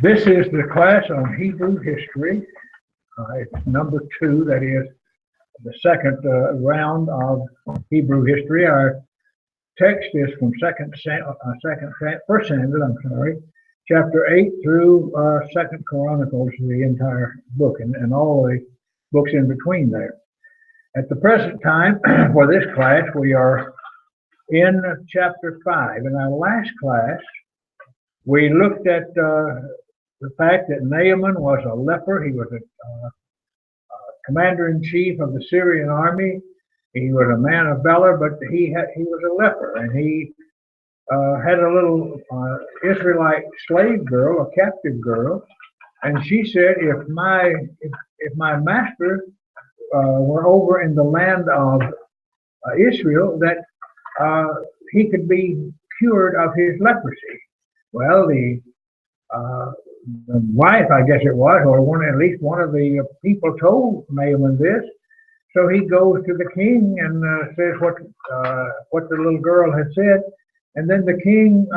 This is the class on Hebrew history. It's number 2, that is the second round of Hebrew history. Our text is from First Samuel, chapter 8 through Second Chronicles, the entire book, and all the books in between there. At the present time, for this class, we are in chapter 5. In our last class, we looked at the fact that Naaman was a leper. He was a commander-in-chief of the Syrian army. He was a man of valor, but he was a leper, and he had a little Israelite slave girl, a captive girl, and she said, if my master were over in the land of Israel, that he could be cured of his leprosy. Well, the wife, I guess it was, or at least one of the people told Naaman this. So he goes to the king and says what the little girl had said. And then the king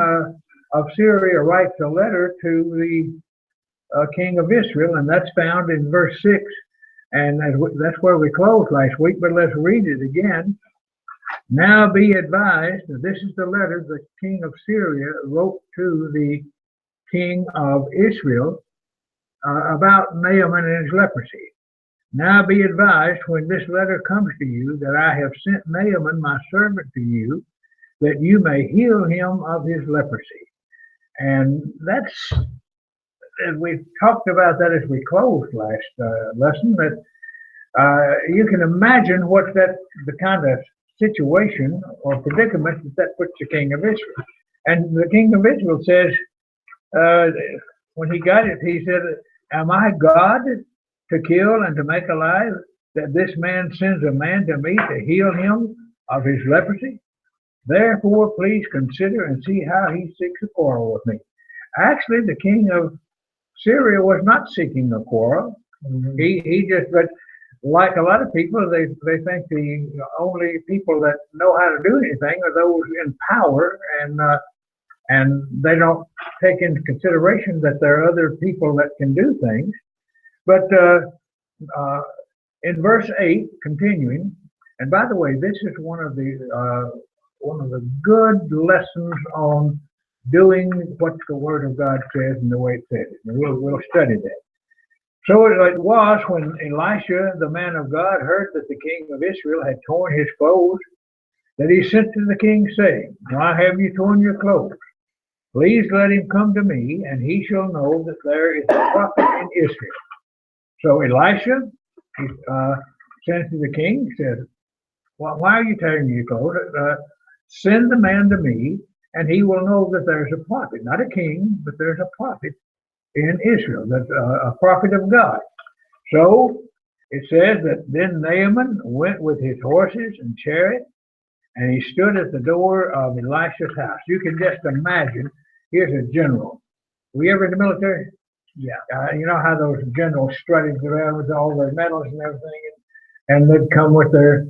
of Syria writes a letter to the king of Israel, and that's found in verse 6. And that's where we closed last week, but let's read it again. Now be advised, this is the letter the king of Syria wrote to the king of Israel about Naaman and his leprosy. Now be advised, when this letter comes to you, that I have sent Naaman my servant to you, that you may heal him of his leprosy. And that's, as we talked about that as we closed last lesson, that you can imagine what's the kind of situation or predicament that puts the king of Israel. And the king of Israel says, when he got it, he said, am I God to kill and to make alive, that this man sends a man to me to heal him of his leprosy? Therefore, please consider and see how he seeks a quarrel with me. Actually, the king of Syria was not seeking a quarrel. Mm-hmm. He just, but like a lot of people, they think the only people that know how to do anything are those in power, and they don't take into consideration that there are other people that can do things. But in verse 8, continuing, and by the way, this is one of the good lessons on doing what the Word of God says and the way it says it. And we'll study that. So it was when Elisha, the man of God, heard that the king of Israel had torn his clothes, that he sent to the king, saying, why have you torn your clothes? Please let him come to me, and he shall know that there is a prophet in Israel. So Elisha sends to the king, says, well, why are you tearing your clothes? Send the man to me, and he will know that there's a prophet, not a king, but there's a prophet in Israel, that's a prophet of God. So it says that then Naaman went with his horses and chariot, and he stood at the door of Elisha's house. You can just imagine, here's a general. Were you ever in the military? Yeah. You know how those generals strutted around with all their medals and everything, and they'd come with their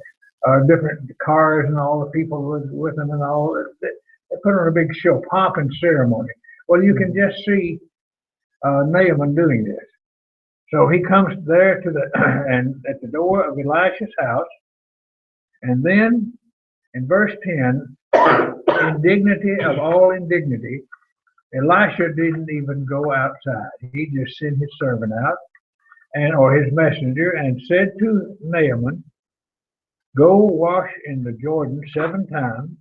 different cars and all the people with them and all. They put on a big show, pomp and ceremony. Well, you can just see Naaman doing this. So he comes there to and at the door of Elisha's house, and then in verse 10, indignity of all indignity, Elisha didn't even go outside. He just sent his servant out, or his messenger, and said to Naaman, go wash in the Jordan 7 times,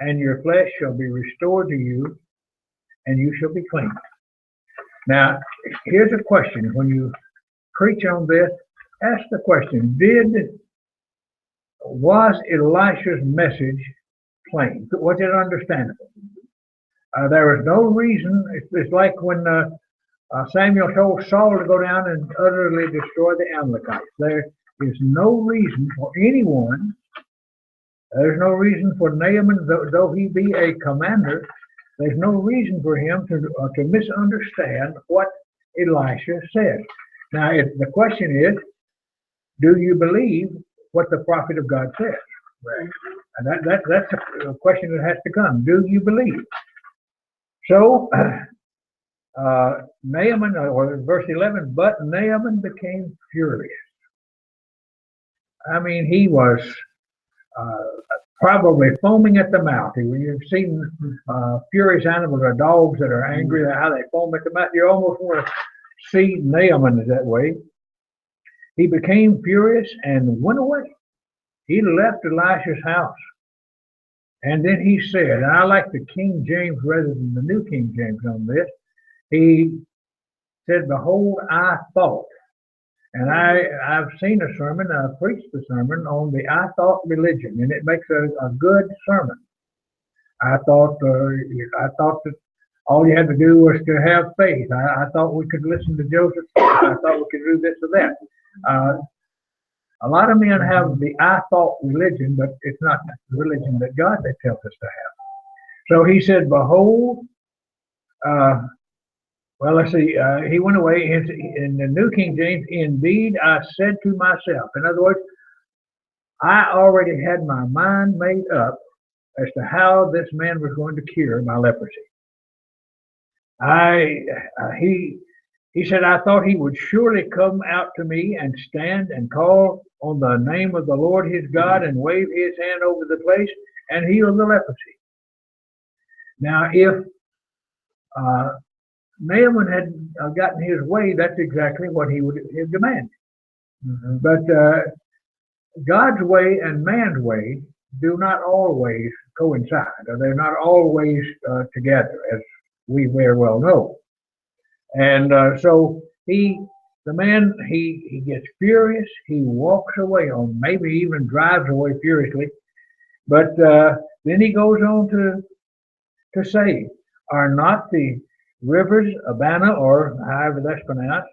and your flesh shall be restored to you, and you shall be clean. Now, here's a question. When you preach on this, ask the question, was Elisha's message plain? Was it understandable? There was no reason. It's like when Samuel told Saul to go down and utterly destroy the Amalekites. There is no reason for anyone. There's no reason for Naaman, though he be a commander, there's no reason for him to misunderstand what Elisha said. Now, the question is, do you believe what the prophet of God says? Right. And that's a question that has to come. Do you believe? So Naaman, or verse 11, but Naaman became furious. I mean, he was uh, probably foaming at the mouth. You've seen furious animals or dogs that are angry, how they foam at the mouth. You almost want to see Naaman that way. He became furious and went away. He left Elisha's house. And then he said, and I like the King James rather than the New King James on this. He said, behold, I thought. And I've seen a sermon, I've preached a sermon on the I thought religion, and it makes a good sermon. I thought that all you had to do was to have faith. I thought we could listen to Joseph. I thought we could do this or that. A lot of men have the I thought religion, but it's not the religion that God tells us to have. So he said, behold, well, let's see, he went away. In the New King James, indeed, I said to myself. In other words, I already had my mind made up as to how this man was going to cure my leprosy. He said, I thought he would surely come out to me and stand and call on the name of the Lord his God and wave his hand over the place and heal the leprosy. Now, if Naaman had gotten his way, that's exactly what he would have demanded. Mm-hmm. But God's way and man's way do not always coincide, or they're not always together, as we very well know. And so he gets furious. He walks away, or maybe even drives away furiously. But then he goes on to say, are not the rivers Abana, or however that's pronounced,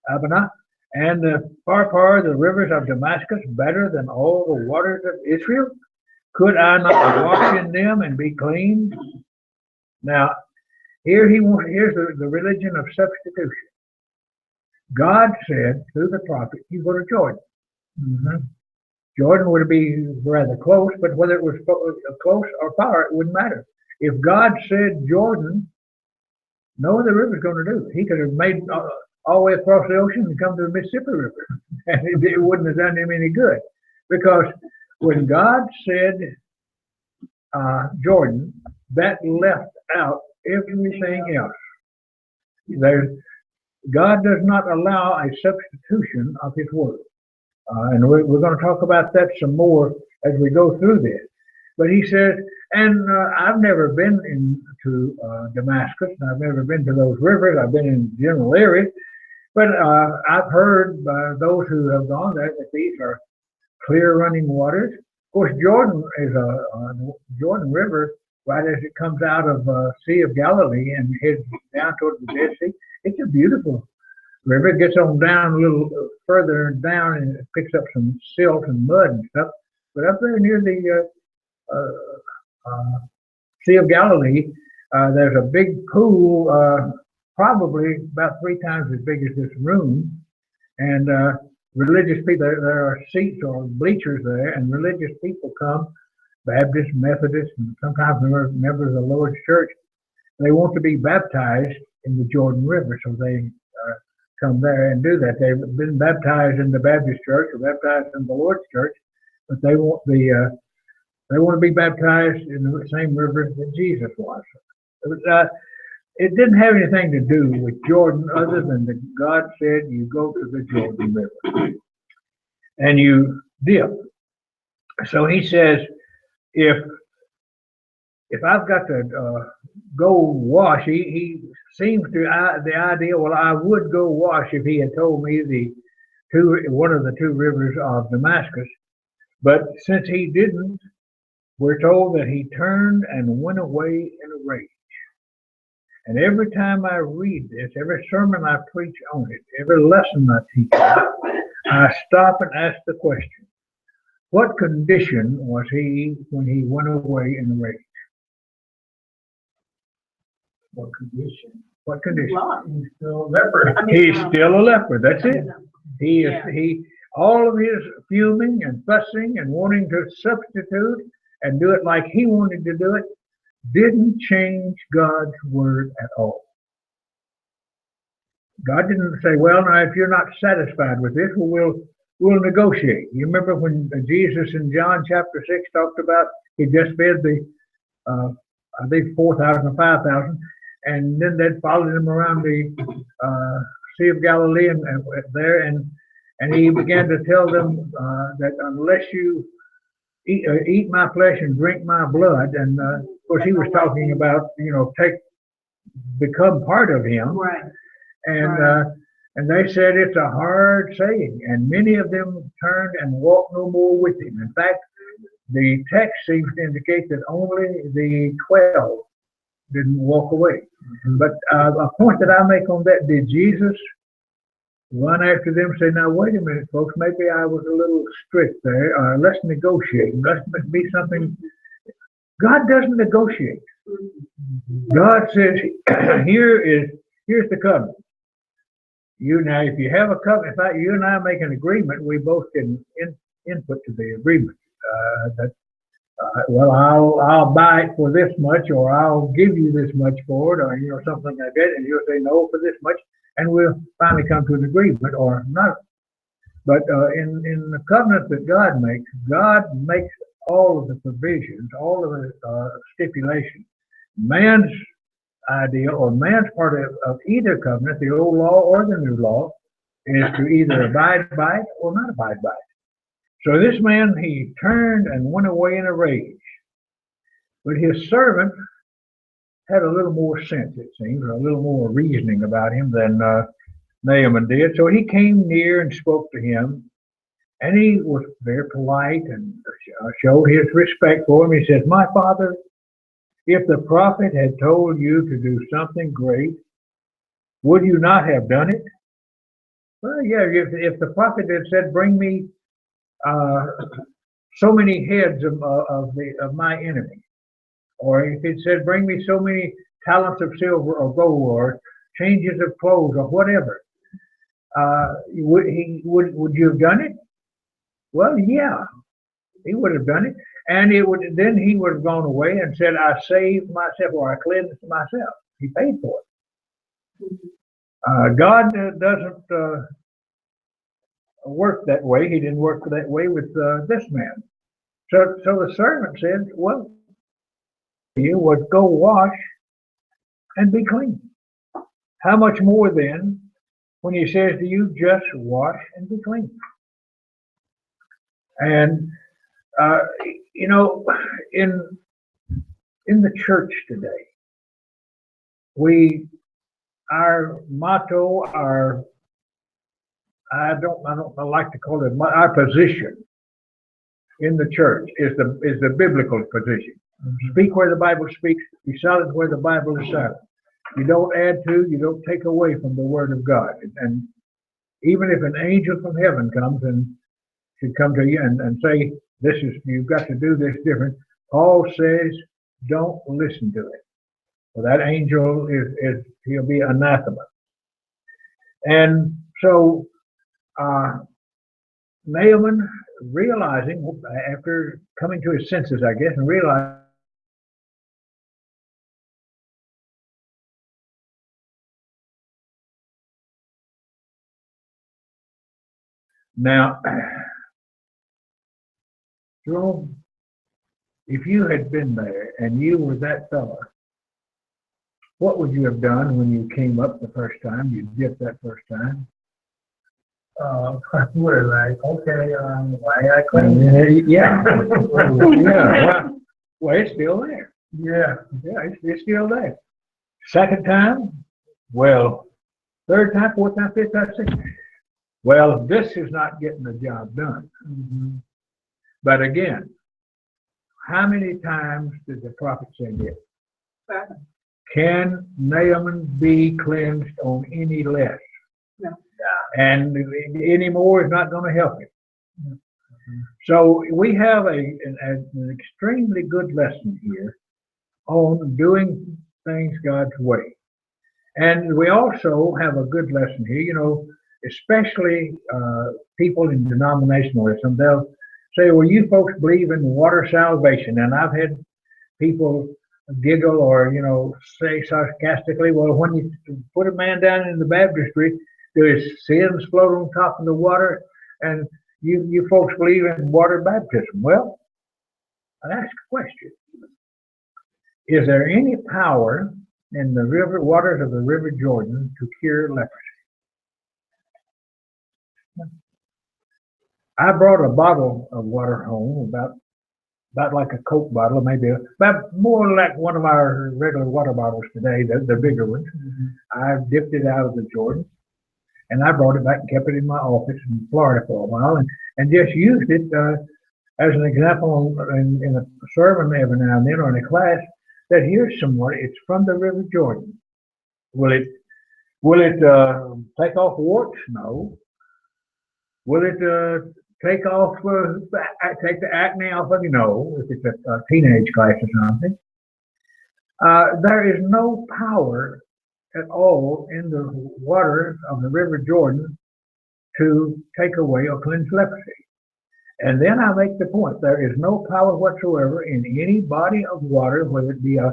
Abana, and the Pharpar, the rivers of Damascus, better than all the waters of Israel? Could I not wash in them and be clean? Now, here's the religion of substitution. God said through the prophet, you go to Jordan. Mm-hmm. Jordan would be rather close, but whether it was close or far, it wouldn't matter. If God said Jordan, no other river's going to do. He could have made all the way across the ocean and come to the Mississippi River, and it wouldn't have done him any good. Because when God said Jordan, that left out everything else. God does not allow a substitution of his word. And we're going to talk about that some more as we go through this. But he says, and I've never been into Damascus, and I've never been to those rivers. I've been in general areas, but I've heard by those who have gone there that these are clear running waters. Of course, Jordan is Jordan River, right as it comes out of Sea of Galilee and heads down toward the Dead Sea. It's a beautiful river. It gets on down a little further down and it picks up some silt and mud and stuff. But up there near the Sea of Galilee, there's a big pool, probably about 3 times as big as this room, and religious people, there are seats or bleachers there, and religious people come, Baptists, Methodists, and sometimes members of the Lord's Church. They want to be baptized in the Jordan River, so they come there and do that. They've been baptized in the Baptist Church or baptized in the Lord's Church, but they want to be baptized in the same river that Jesus was. It didn't have anything to do with Jordan other than that God said you go to the Jordan River and you dip. So he says, if I've got to go wash, he seems to the idea, well, I would go wash if he had told me one of the 2 rivers of Damascus. But since he didn't, we're told that he turned and went away in a rage. And every time I read this, every sermon I preach on it, every lesson I teach I stop and ask the question, what condition was he when he went away in a rage? What condition? What condition? He's still a leper. He's still a leper. That's it. He all of his fuming and fussing and wanting to substitute and do it like he wanted to do it, didn't change God's word at all. God didn't say, well, now if you're not satisfied with this, we'll negotiate. You remember when Jesus in John chapter 6 talked about he just fed the I think 4,000 or 5,000, and then they'd followed him around the Sea of Galilee and there, and he began to tell them that unless you eat my flesh and drink my blood, and of course he was talking about become part of him, Right. and Right. and they said it's a hard saying, and many of them turned and walked no more with him. In fact, the text seems to indicate that only the 12 didn't walk away. But a point that I make on that, did Jesus run after them and say, now wait a minute, folks, maybe I was a little strict there. Let's negotiate. Let's be something. God doesn't negotiate. God says, here's the covenant. If you have a covenant, if you and I make an agreement, we both can input to the agreement. Well, I'll buy it for this much, or I'll give you this much for it, or something like that, and you'll say no for this much, and we'll finally come to an agreement, or not. But in the covenant that God makes all of the provisions, all of the stipulations. Man's idea or man's part of either covenant, the old law or the new law, is to either abide by it or not abide by it. So this man, he turned and went away in a rage. But his servant had a little more sense, it seems, or a little more reasoning about him than Naaman did. So he came near and spoke to him, and he was very polite and showed his respect for him. He said, my father, if the prophet had told you to do something great, would you not have done it? Well, yeah, if the prophet had said, bring me so many heads of my enemy, or if it said, bring me so many talents of silver or gold, or changes of clothes, or whatever, would you have done it? Well, yeah, he would have done it, and then he would have gone away and said, I saved myself, or I cleansed myself. He paid for it. God doesn't work that way. He didn't work that way with this man. So the servant said, well, you would go wash and be clean. How much more then when he says to you, just wash and be clean? And in the church today, our motto, I don't like to call it, our position in the church is the biblical position. Speak where the Bible speaks, be silent where the Bible is silent. You don't add to, you don't take away from the Word of God. And even if an angel from heaven comes and should come to you and say, you've got to do this different, Paul says, don't listen to it. Well, that angel he'll be anathema. And so Naaman, realizing, after coming to his senses, I guess, and realizing now, Jerome, if you had been there and you were that fella, what would you have done when you came up the first time, you dipped that first time? We're like, okay, why I clean? Yeah. Yeah. Well, it's still there. Yeah. Yeah, it's still there. Second time, well, third time, fourth time, fifth time, sixth time. Well, this is not getting the job done. Mm-hmm. But again, how many times did the prophet say this? Can Naaman be cleansed on any less? No. And any more is not going to help him. Mm-hmm. So we have an extremely good lesson here on doing things God's way. And we also have a good lesson here, especially people in denominationalism. They'll say, well, you folks believe in water salvation. And I've had people giggle or, say sarcastically, well, when you put a man down in the baptistry, do his sins float on top of the water? And you folks believe in water baptism. Well, I ask a question. Is there any power in the waters of the River Jordan to cure leprosy? I brought a bottle of water home, about like a Coke bottle, maybe about more like one of our regular water bottles today, the bigger ones. I dipped it out of the Jordan, and I brought it back and kept it in my office in Florida for a while, and just used it as an example in a sermon every now and then, or in a class, that here's some water. It's from the River Jordan. Will it take off warts? No. Will it take the acne off of you? No, if it's a teenage class or something. There is no power at all in the water of the River Jordan to take away or cleanse leprosy. And then I make the point, there is no power whatsoever in any body of water, whether it be a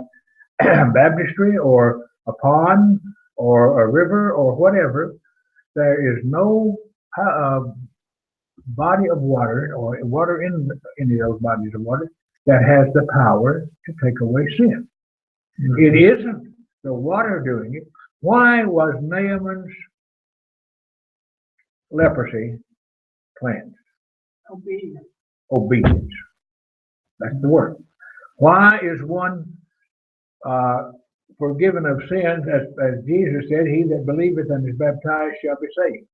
baptistry or a pond or a river or whatever. There is no body of water or water in any of those bodies of water that has the power to take away sin. It isn't the water doing it. Why was Naaman's leprosy cleansed? Obedience. That's the word. Why is one forgiven of sins, as Jesus said, he that believeth and is baptized shall be saved?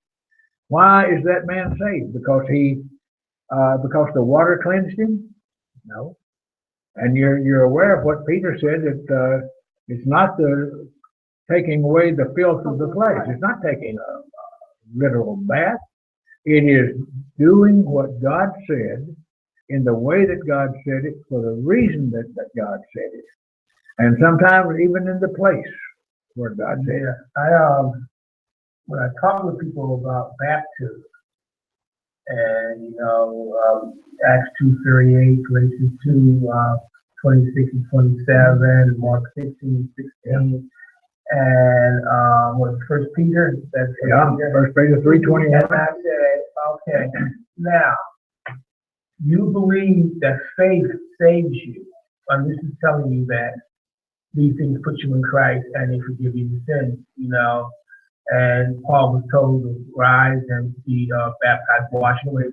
Why is that man saved? Because the water cleansed him? No. And you're aware of what Peter said, that it's not the taking away the filth of the flesh. It's not taking a literal bath. It is doing what God said in the way that God said it for the reason that God said it. And sometimes even in the place where God said it. When I talk with people about baptism, and Acts 2:38, Galatians 2:26 and 27, Mark 16:16, and what First Peter? That's First Peter 3:21. And I said, okay, now you believe that faith saves you, and this is telling you that these things put you in Christ and they forgive you the sins, And Paul was told to rise and be baptized, washed away.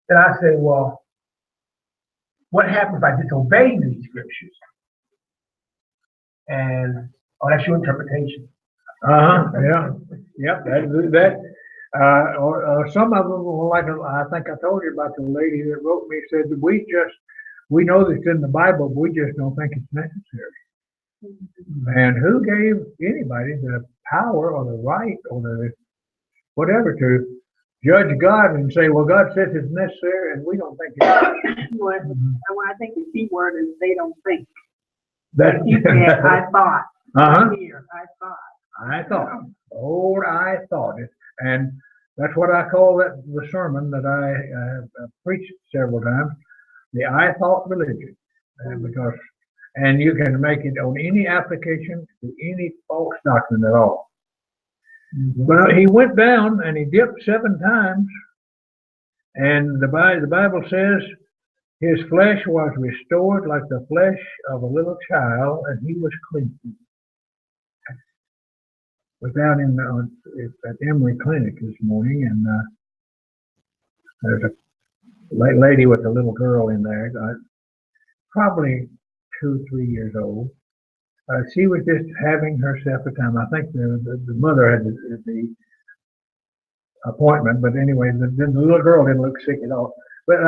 Then I say, well, what happens if I disobey these scriptures? And that's your interpretation. Yeah. Yep. Some of them were like, I think I told you about the lady that wrote me, said that we know this in the Bible, but we just don't think it's necessary. And who gave anybody the power or the right or the whatever to judge God and say, well, God says it's necessary and we don't think it is? Well, I think the key word is they don't think. That, You said, I thought. Here, I thought. I thought it. And that's what I call the sermon that I preached several times, the I thought religion. And you can make it on any application to any false doctrine at all. But he went down and he dipped 7 times, and the Bible says his flesh was restored like the flesh of a little child, and he was clean. Was down at Emory Clinic this morning, and there's a lady with a little girl in there, probably 2, 3 years old. She was just having herself a time. I think the mother had the appointment, but anyway, the little girl didn't look sick at all. But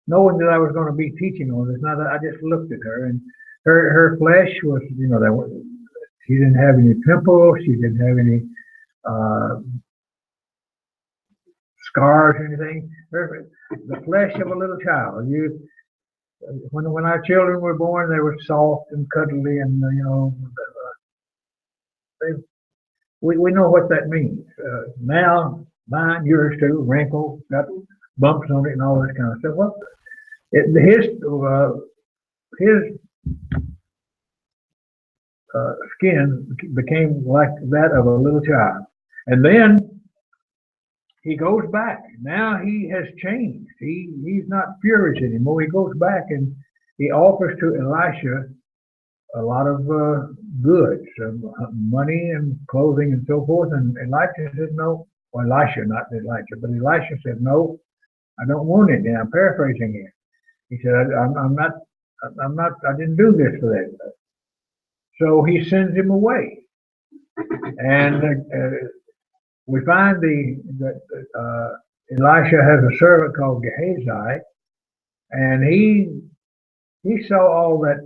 knowing that I was going to be teaching on this, I just looked at her, and her flesh was, she didn't have any pimples, she didn't have any scars or anything. The flesh of a little child. When our children were born, they were soft and cuddly, and we know what that means. Now, mine, yours too, wrinkled, got bumps on it, and all this kind of stuff. Well, his skin became like that of a little child. And then he goes back. Now he has changed. He's not furious anymore. He goes back and he offers to Elisha a lot of goods, money and clothing and so forth. And Elisha said no. Well, Elisha, not Elisha, but Elisha said no. I don't want it. And I'm paraphrasing here. He said, I'm not. I didn't do this for that. So he sends him away, and we find that Elisha has a servant called Gehazi, and he saw all that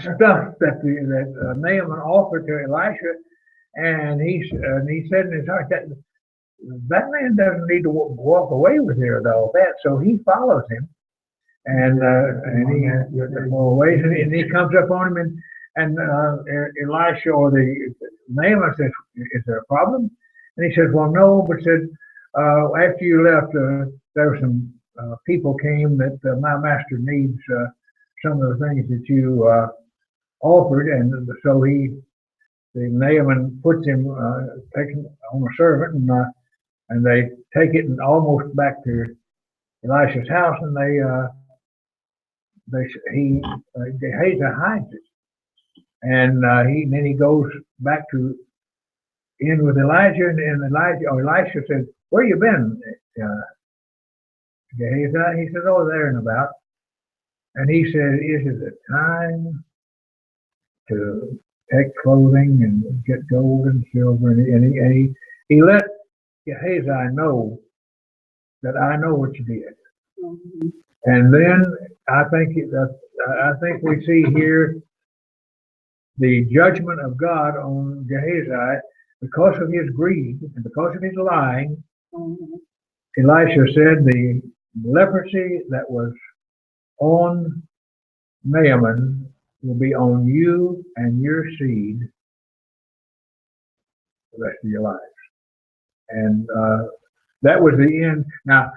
stuff that Naaman offered to Elisha, and he said in his heart that man doesn't need to walk away with all that. So he follows him, and he more ways, and he comes up on him, and Elisha or the Naaman says, "Is there a problem?" And he says, "Well, no," but said, "After you left, there were some people came that my master needs some of the things that you offered," and so the Naaman puts him, takes him on a servant, and they take it and almost back to Elisha's house, and Gehazi hides it, and then he goes back to in with Elijah, and Elisha said, "Where you been, Gehazi?" He said, "Oh, there and about." And he said, "Is it a time to take clothing and get gold and silver?" And he let Gehazi know that I know what you did. Mhm. And then I think we see here the judgment of God on Gehazi because of his greed and because of his lying. Mhm. Elisha said the leprosy that was on Naaman will be on you and your seed the rest of your lives. And that was the end. Now,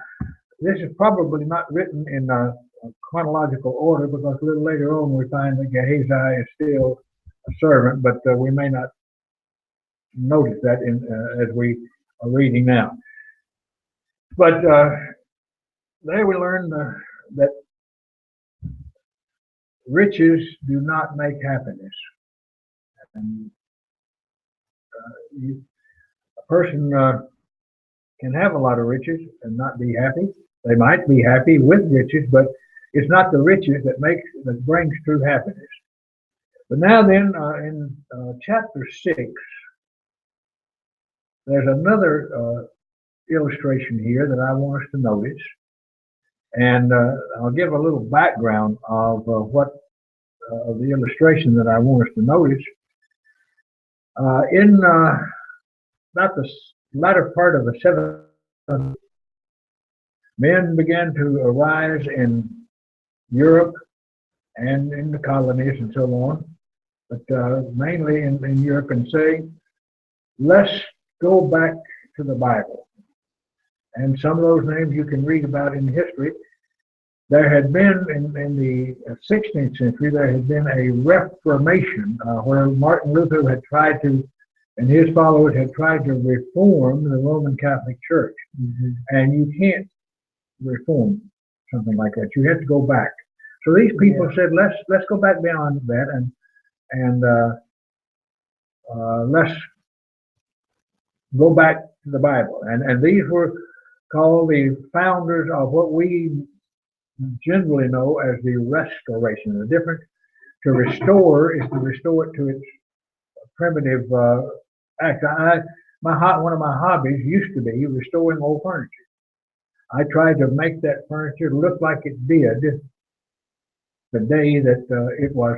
this is probably not written in a chronological order because a little later on we find that Gehazi is still a servant, but we may not notice that as we are reading now. But there we learn that riches do not make happiness. And a person can have a lot of riches and not be happy. They might be happy with riches, but it's not the riches that brings true happiness. But now then, in chapter 6, there's another illustration here that I want us to notice. And I'll give a little background of the illustration that I want us to notice. In about the latter part of the 7th, men began to arise in Europe and in the colonies and so on, but mainly in Europe, and say, let's go back to the Bible. And some of those names you can read about in history. There had been, in the 16th century, there had been a Reformation where Martin Luther had tried to, and his followers had tried to reform the Roman Catholic Church. Mm-hmm. And you can't reform something like that. You have to go back. So these people said, let's go back beyond that and let's go back to the Bible. And these were called the founders of what we generally know as the Restoration. The difference to restore is to restore it to its primitive act. One of my hobbies used to be restoring old furniture. I tried to make that furniture look like it did the day that it was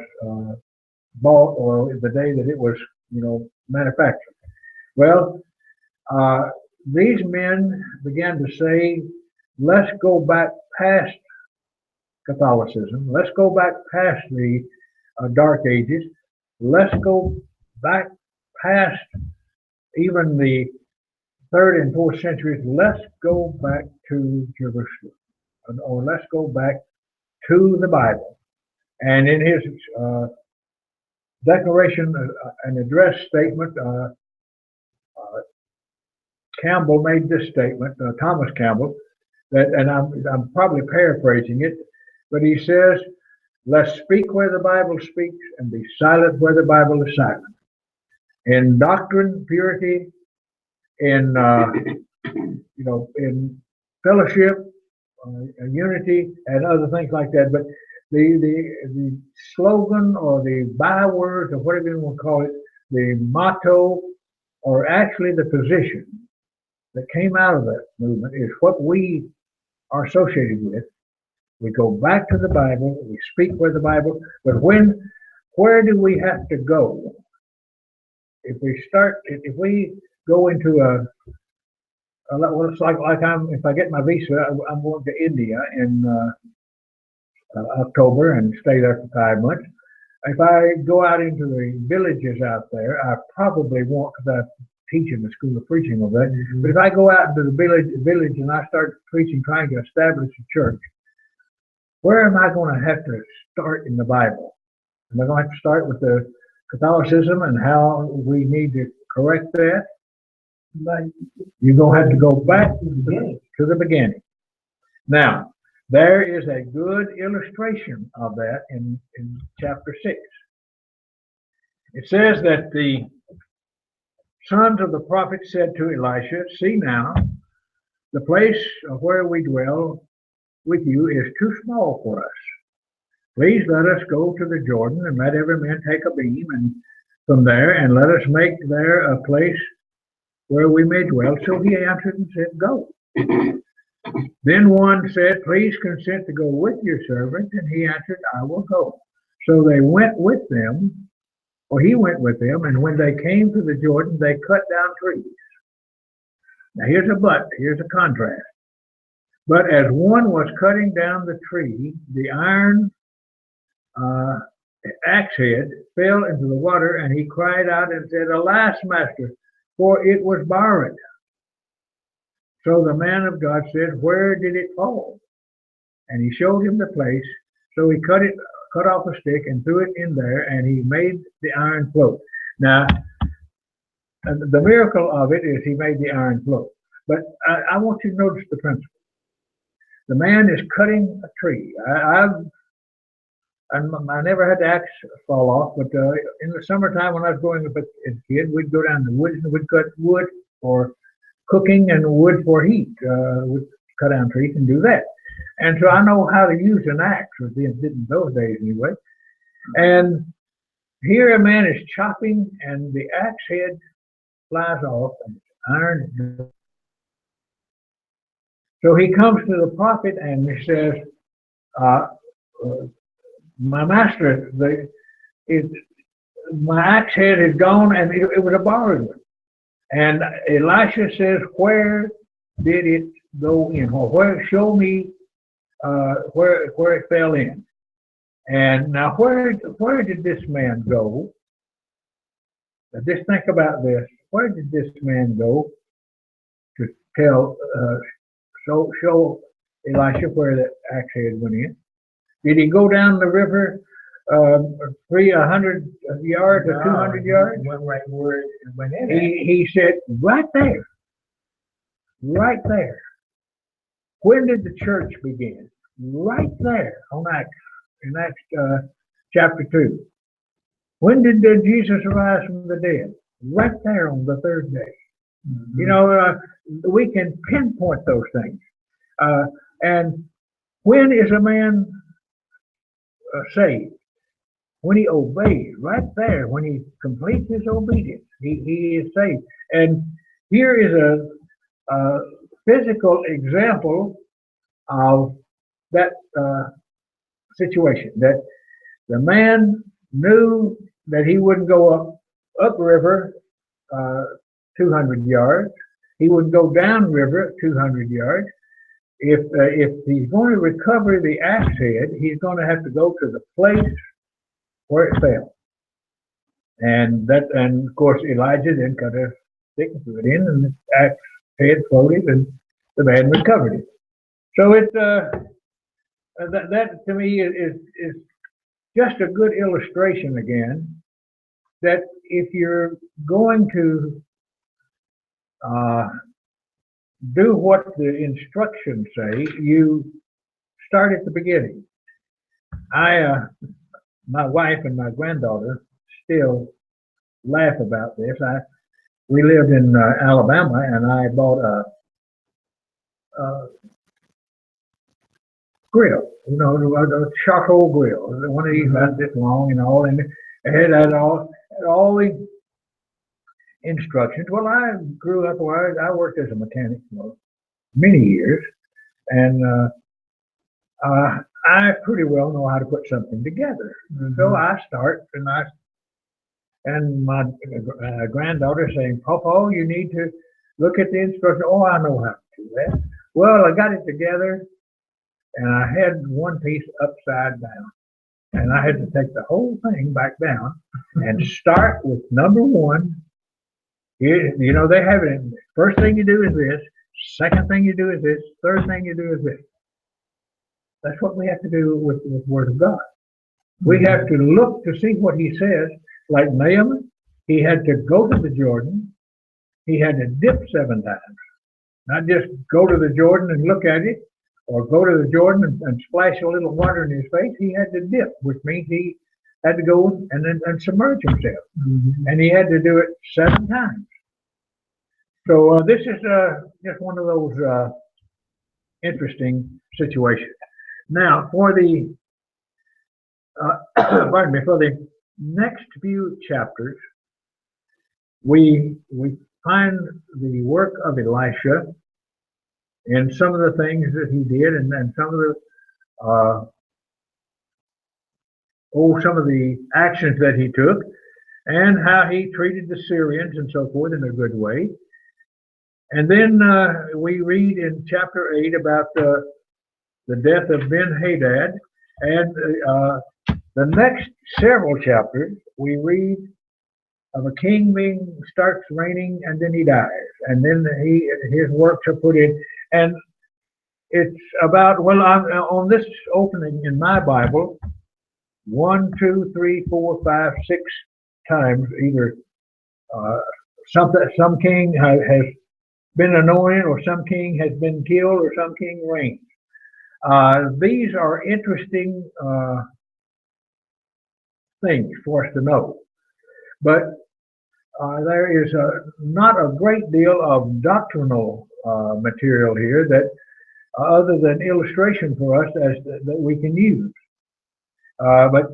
bought or the day that it was, manufactured. Well, these men began to say, let's go back past Catholicism. Let's go back past the Dark Ages. Let's go back past even the 3rd and 4th centuries. Let's go back to Jerusalem, or let's go back to the Bible. And in his declaration, an address statement. Campbell made this statement, Thomas Campbell, that, and I'm probably paraphrasing it, but he says, "Let's speak where the Bible speaks and be silent where the Bible is silent. In doctrine, purity, in in fellowship, unity, and other things like that." But the slogan or the byword or whatever you want to call it, the motto, or actually the position that came out of that movement is what we are associated with. We go back to the Bible, we speak where the Bible, but where do we have to go? If we go into well, it's like if I get my visa, I'm going to India in October and stay there for 5 months. If I go out into the villages out there, I probably won't, because I teach in the school of preaching over that. Mm-hmm. But if I go out into the village and I start preaching, trying to establish a church, where am I going to have to start in the Bible? Am I going to have to start with the Catholicism and how we need to correct that? But you're going to have to go back to the beginning. Now, there is a good illustration of that in chapter 6. It says that the sons of the prophet said to Elisha, "See now, the place where we dwell with you is too small for us. Please let us go to the Jordan and let every man take a beam and from there, and let us make there a place where we may dwell." So he answered and said, "Go." Then one said, "Please consent to go with your servant." And he answered, "I will go." So they went with them, or he went with them, and when they came to the Jordan, they cut down trees. Now here's a but, here's a contrast. But as one was cutting down the tree, the iron axe head fell into the water, and he cried out and said, "Alas, master, for it was borrowed." So the man of God said, "Where did it fall?" And he showed him the place. So he cut off a stick and threw it in there, and he made the iron float. Now, the miracle of it is he made the iron float. But I want you to notice the principle. The man is cutting a tree. I never had the axe fall off, but in the summertime when I was growing up as a kid, we'd go down to the woods and we'd cut wood for cooking and wood for heat. We'd cut down trees and do that. And so I know how to use an axe, or did in those days anyway. And here a man is chopping, and the axe head flies off, and it's iron. So he comes to the prophet and he says, "My master, my axe head is gone, and it was a borrowed one." And Elisha says, "Where did it go in? Where? Show me where it fell in." And now, where did this man go? Now, just think about this. Where did this man go to show Elisha where that axe head went in? Did he go down the river 100 yards or 200 yards? Went right where it went in. He said, right there. Right there. When did the church begin? Right there in Acts chapter 2. When did Jesus arise from the dead? Right there on the third day. Mm-hmm. You know, we can pinpoint those things. And when is a man saved? When he obeys, right there, when he completes his obedience, he is saved. And here is a physical example of that situation, that the man knew that he wouldn't go upriver 200 yards. He wouldn't go downriver 200 yards. If he's going to recover the axe head, he's going to have to go to the place where it fell. And of course Elijah then cut a stick and threw it in, and the axe head floated, and the man recovered it. So that to me is just a good illustration again that if you're going to do what the instructions say, you start at the beginning. My wife and my granddaughter still laugh about this. We lived in Alabama, and I bought a grill, a charcoal grill, one of these about this long and all, and it had all the instructions. Well, I grew up where I worked as a mechanic for many years, and I pretty well know how to put something together. So I start, and my granddaughter saying, "Papa, you need to look at the instructions." Oh, I know how to do that. Well, I got it together, and I had one piece upside down, and I had to take the whole thing back down and start with number one. They have it. First thing you do is this. Second thing you do is this. Third thing you do is this. That's what we have to do with the Word of God. We have to look to see what He says. Like Naaman, he had to go to the Jordan. He had to dip 7 times. Not just go to the Jordan and look at it, or go to the Jordan and splash a little water in his face. He had to dip, which means he had to go and submerge himself. And he had to do it 7 times. So this is just one of those interesting situations. Now, for the for the next few chapters, we find the work of Elisha in some of the things that he did, and some of the actions that he took, and how he treated the Syrians and so forth in a good way. And then we read in chapter 8 about the death of Ben-Hadad, and the next several chapters we read of a king starts reigning, and then he dies, and then his works are put in, and it's about, I'm on this opening in my Bible 1, 2, 3, 4, 5, 6 times either some king has been anointed, or some king has been killed, or some king reigns. These are interesting things for us to know, but there is not a great deal of doctrinal material here that other than illustration for us that we can use. But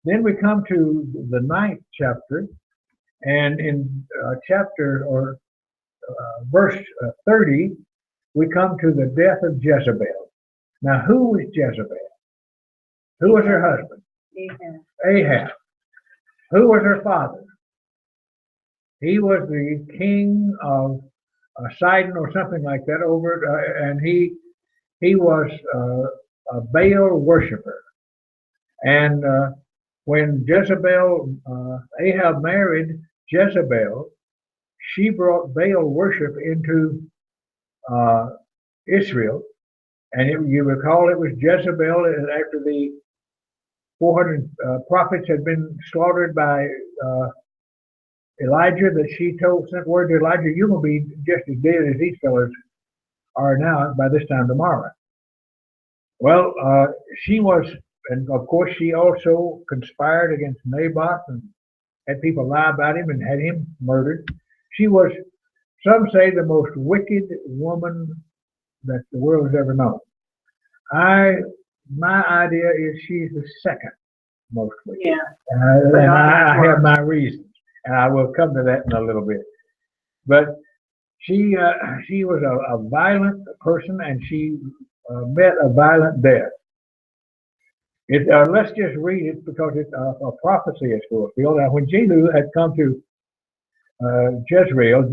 then we come to the 9th chapter, and in verse 30, we come to the death of Jezebel. Now, who was Jezebel? Who was her husband? Ahab. Who was her father? He was the king of Sidon or something like that and he was a Baal worshiper. And when Ahab married Jezebel, she brought Baal worship into Israel. And you recall it was Jezebel, after the 400 prophets had been slaughtered by Elijah, that she sent word to Elijah, "You're going to be just as dead as these fellows are now by this time tomorrow." Well, she was, and of course she also conspired against Naboth and had people lie about him and had him murdered. She was, some say, the most wicked woman that the world has ever known. My idea is she's the second most wicked. Yeah. And I have my reasons, and I will come to that in a little bit. But she was a violent person, and she met a violent death. Let's just read it, because it's a prophecy is fulfilled. Now, when Jehu had come to Jezreel,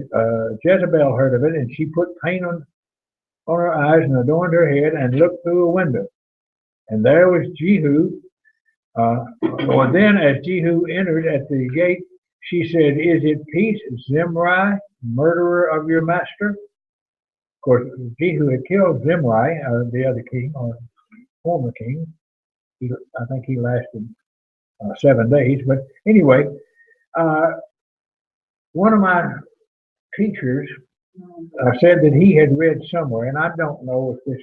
Jezebel heard of it, and she put paint on her eyes and adorned her head and looked through a window. And there was Jehu. Then as Jehu entered at the gate, she said, "Is it peace, Zimri, murderer of your master?" Of course, Jehu had killed Zimri, the other king, or former king. I think he lasted 7 days. But anyway, Uh, one of my teachers said that he had read somewhere, and I don't know if this,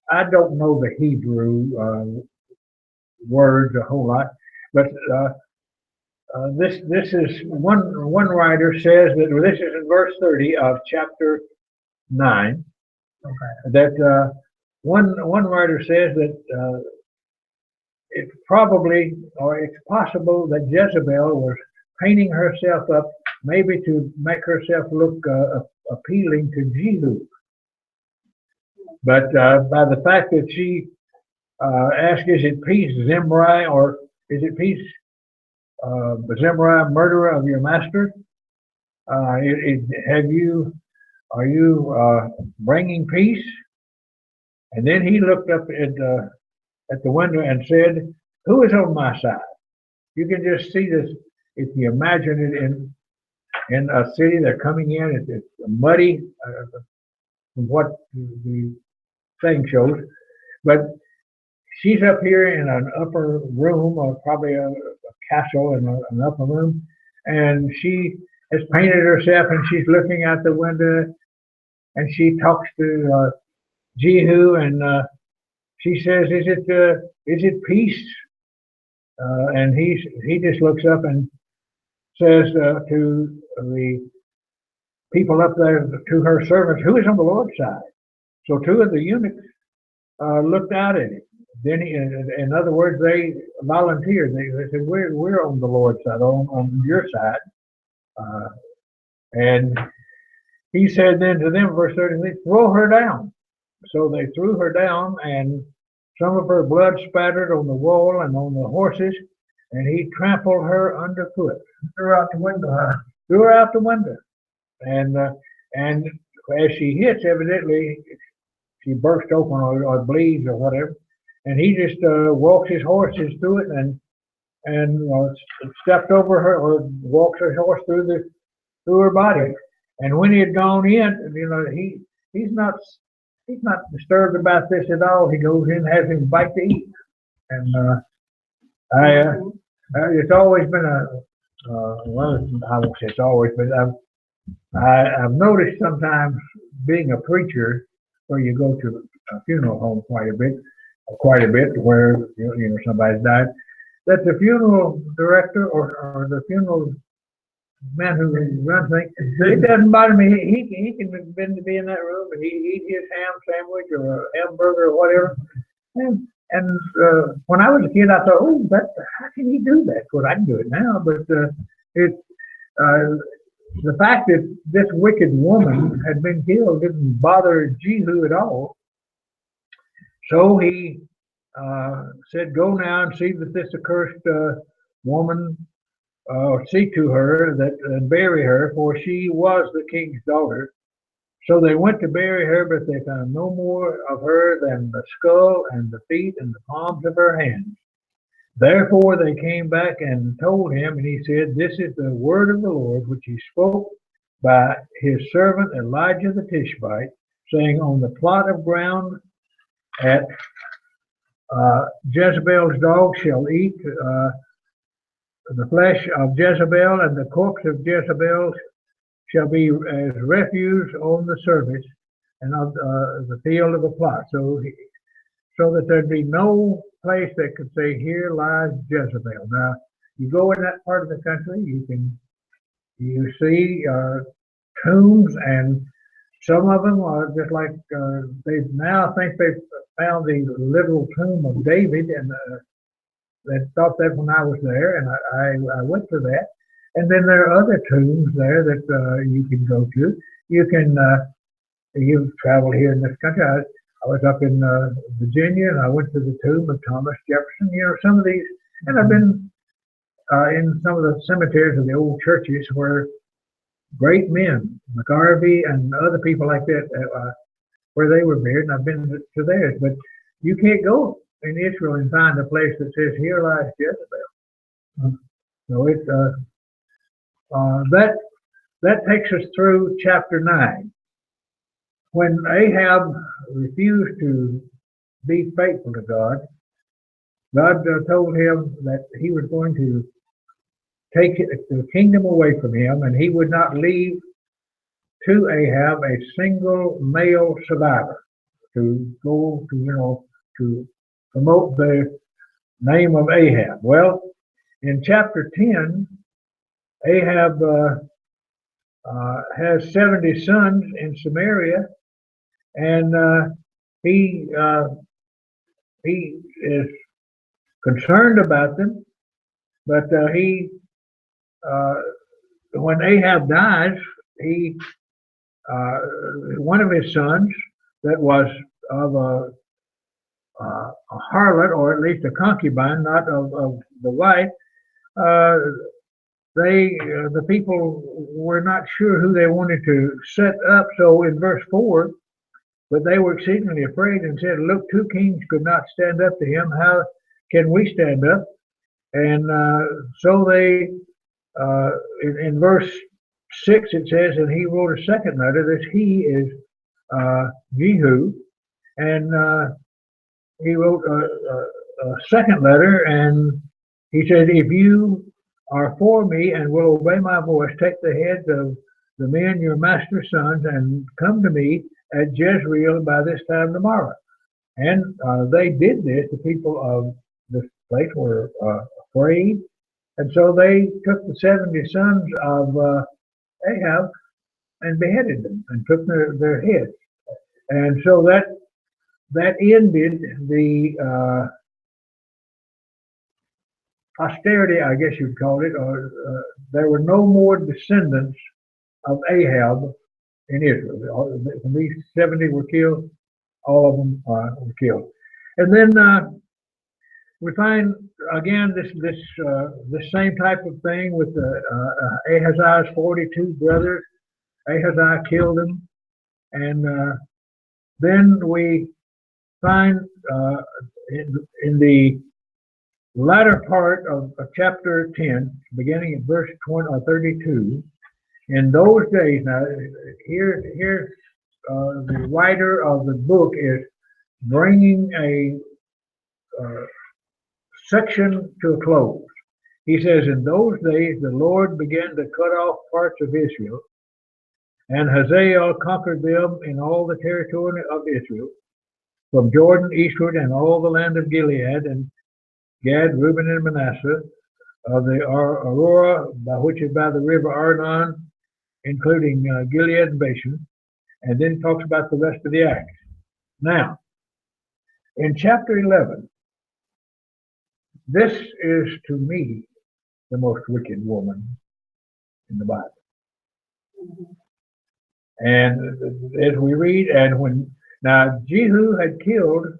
I don't know the Hebrew words a whole lot, but this is one writer says that, well, this is in verse 30 of chapter 9. Okay. That one writer says that it's probably, or it's possible that Jezebel was painting herself up maybe to make herself look appealing to Jehu. But by the fact that she asked, is it peace, Zimri, or is it peace, Zimri, murderer of your master? Are you bringing peace? And then he looked up at the window and said, who is on my side? You can just see this if you imagine it in a city. They're coming in. It's muddy from what the thing shows, but she's up here in an upper room, or probably a castle in an upper room, and she has painted herself, and she's looking out the window, and she talks to Jehu, and she says, "Is it peace?" And he just looks up and says to the people up there, to her servants, "Who is on the Lord's side?" So two of the eunuchs looked out at him. Then, in other words, they volunteered. They said, "We're on the Lord's side, on your side." And he said then to them, verse 33, "Throw her down." So they threw her down, and some of her blood spattered on the wall and on the horses, and he trampled her underfoot. Threw her out the window, huh? Threw her out the window. And as she hits, evidently, she burst open or bleeds or whatever. And he just walks his horses through it and stepped over her, or walks her horse through her body. And when he had gone in, he's not disturbed about this at all. He goes in and has him bite to eat. And it's always been well, I won't say it's always, but I've noticed sometimes being a preacher, where you go to a funeral home quite a bit, where somebody's died, that the funeral director or the funeral man who runs things, it doesn't bother me. He can be in that room and he eat his ham sandwich or a hamburger or whatever. And when I was a kid, I thought, oh, how can he do that? Of course, I can do it now, but the fact that this wicked woman had been killed didn't bother Jehu at all. So he said, "Go now and see that this accursed woman, see to her and bury her, for she was the king's daughter." So they went to bury her, but they found no more of her than the skull and the feet and the palms of her hands. Therefore they came back and told him, and he said, "This is the word of the Lord, which he spoke by his servant Elijah the Tishbite, saying, on the plot of ground at Jezebel's dogs shall eat the flesh of Jezebel, and the corpse of Jezebel shall be as refuse on the surface and of the field of the plot." So that there'd be no place that could say, "Here lies Jezebel." Now, you go in that part of the country, you see tombs, and some of them are just like they now think they've found the literal tomb of David, and they thought that when I was there, and I went to that. And then there are other tombs there that you can go to. You've traveled here in this country. I was up in Virginia, and I went to the tomb of Thomas Jefferson. Some of these, and I've been in some of the cemeteries of the old churches where great men, McGarvey and other people like that, where they were buried, and I've been to theirs. But you can't go in Israel and find a place that says, "Here lies Jezebel." So it's that takes us through chapter 9. When Ahab refused to be faithful to God, God told him that he was going to take the kingdom away from him, and he would not leave to Ahab a single male survivor to go to, to promote the name of Ahab. Well, in chapter 10, Ahab has 70 sons in Samaria, and he is concerned about them, but when Ahab dies, he one of his sons that was of a harlot, or at least a concubine, not of the wife, the people were not sure who they wanted to set up. So in verse 4, but they were exceedingly afraid and said, look, two kings could not stand up to him. How can we stand up? And so they, in verse 6, it says, and he wrote a second letter. This he is Jehu. And he wrote a second letter, and he said, if you are for me and will obey my voice, take the heads of the men, your master's sons, and come to me at Jezreel by this time tomorrow. And they did this. The people of this place were afraid, and so they took the 70 sons of Ahab and beheaded them and took their heads. And so that ended the posterity, I guess you'd call it, or there were no more descendants of Ahab in Israel. When these 70 were killed, all of them were killed. And then we find again this same type of thing with Ahaziah's 42 brothers. Ahaziah killed them, and then we find in the latter part of chapter 10, beginning at verse 32, in those days. Now, here the writer of the book is bringing a section to a close. He says, in those days the Lord began to cut off parts of Israel, and Hazael conquered them in all the territory of Israel, from Jordan eastward and all the land of Gilead, and Gad, Reuben, and Manasseh, of the Aurora, which is by the river Arnon, including Gilead and Bashan, and then talks about the rest of the acts. Now, in chapter 11, this is to me the most wicked woman in the Bible. And as we read, and now Jehu had killed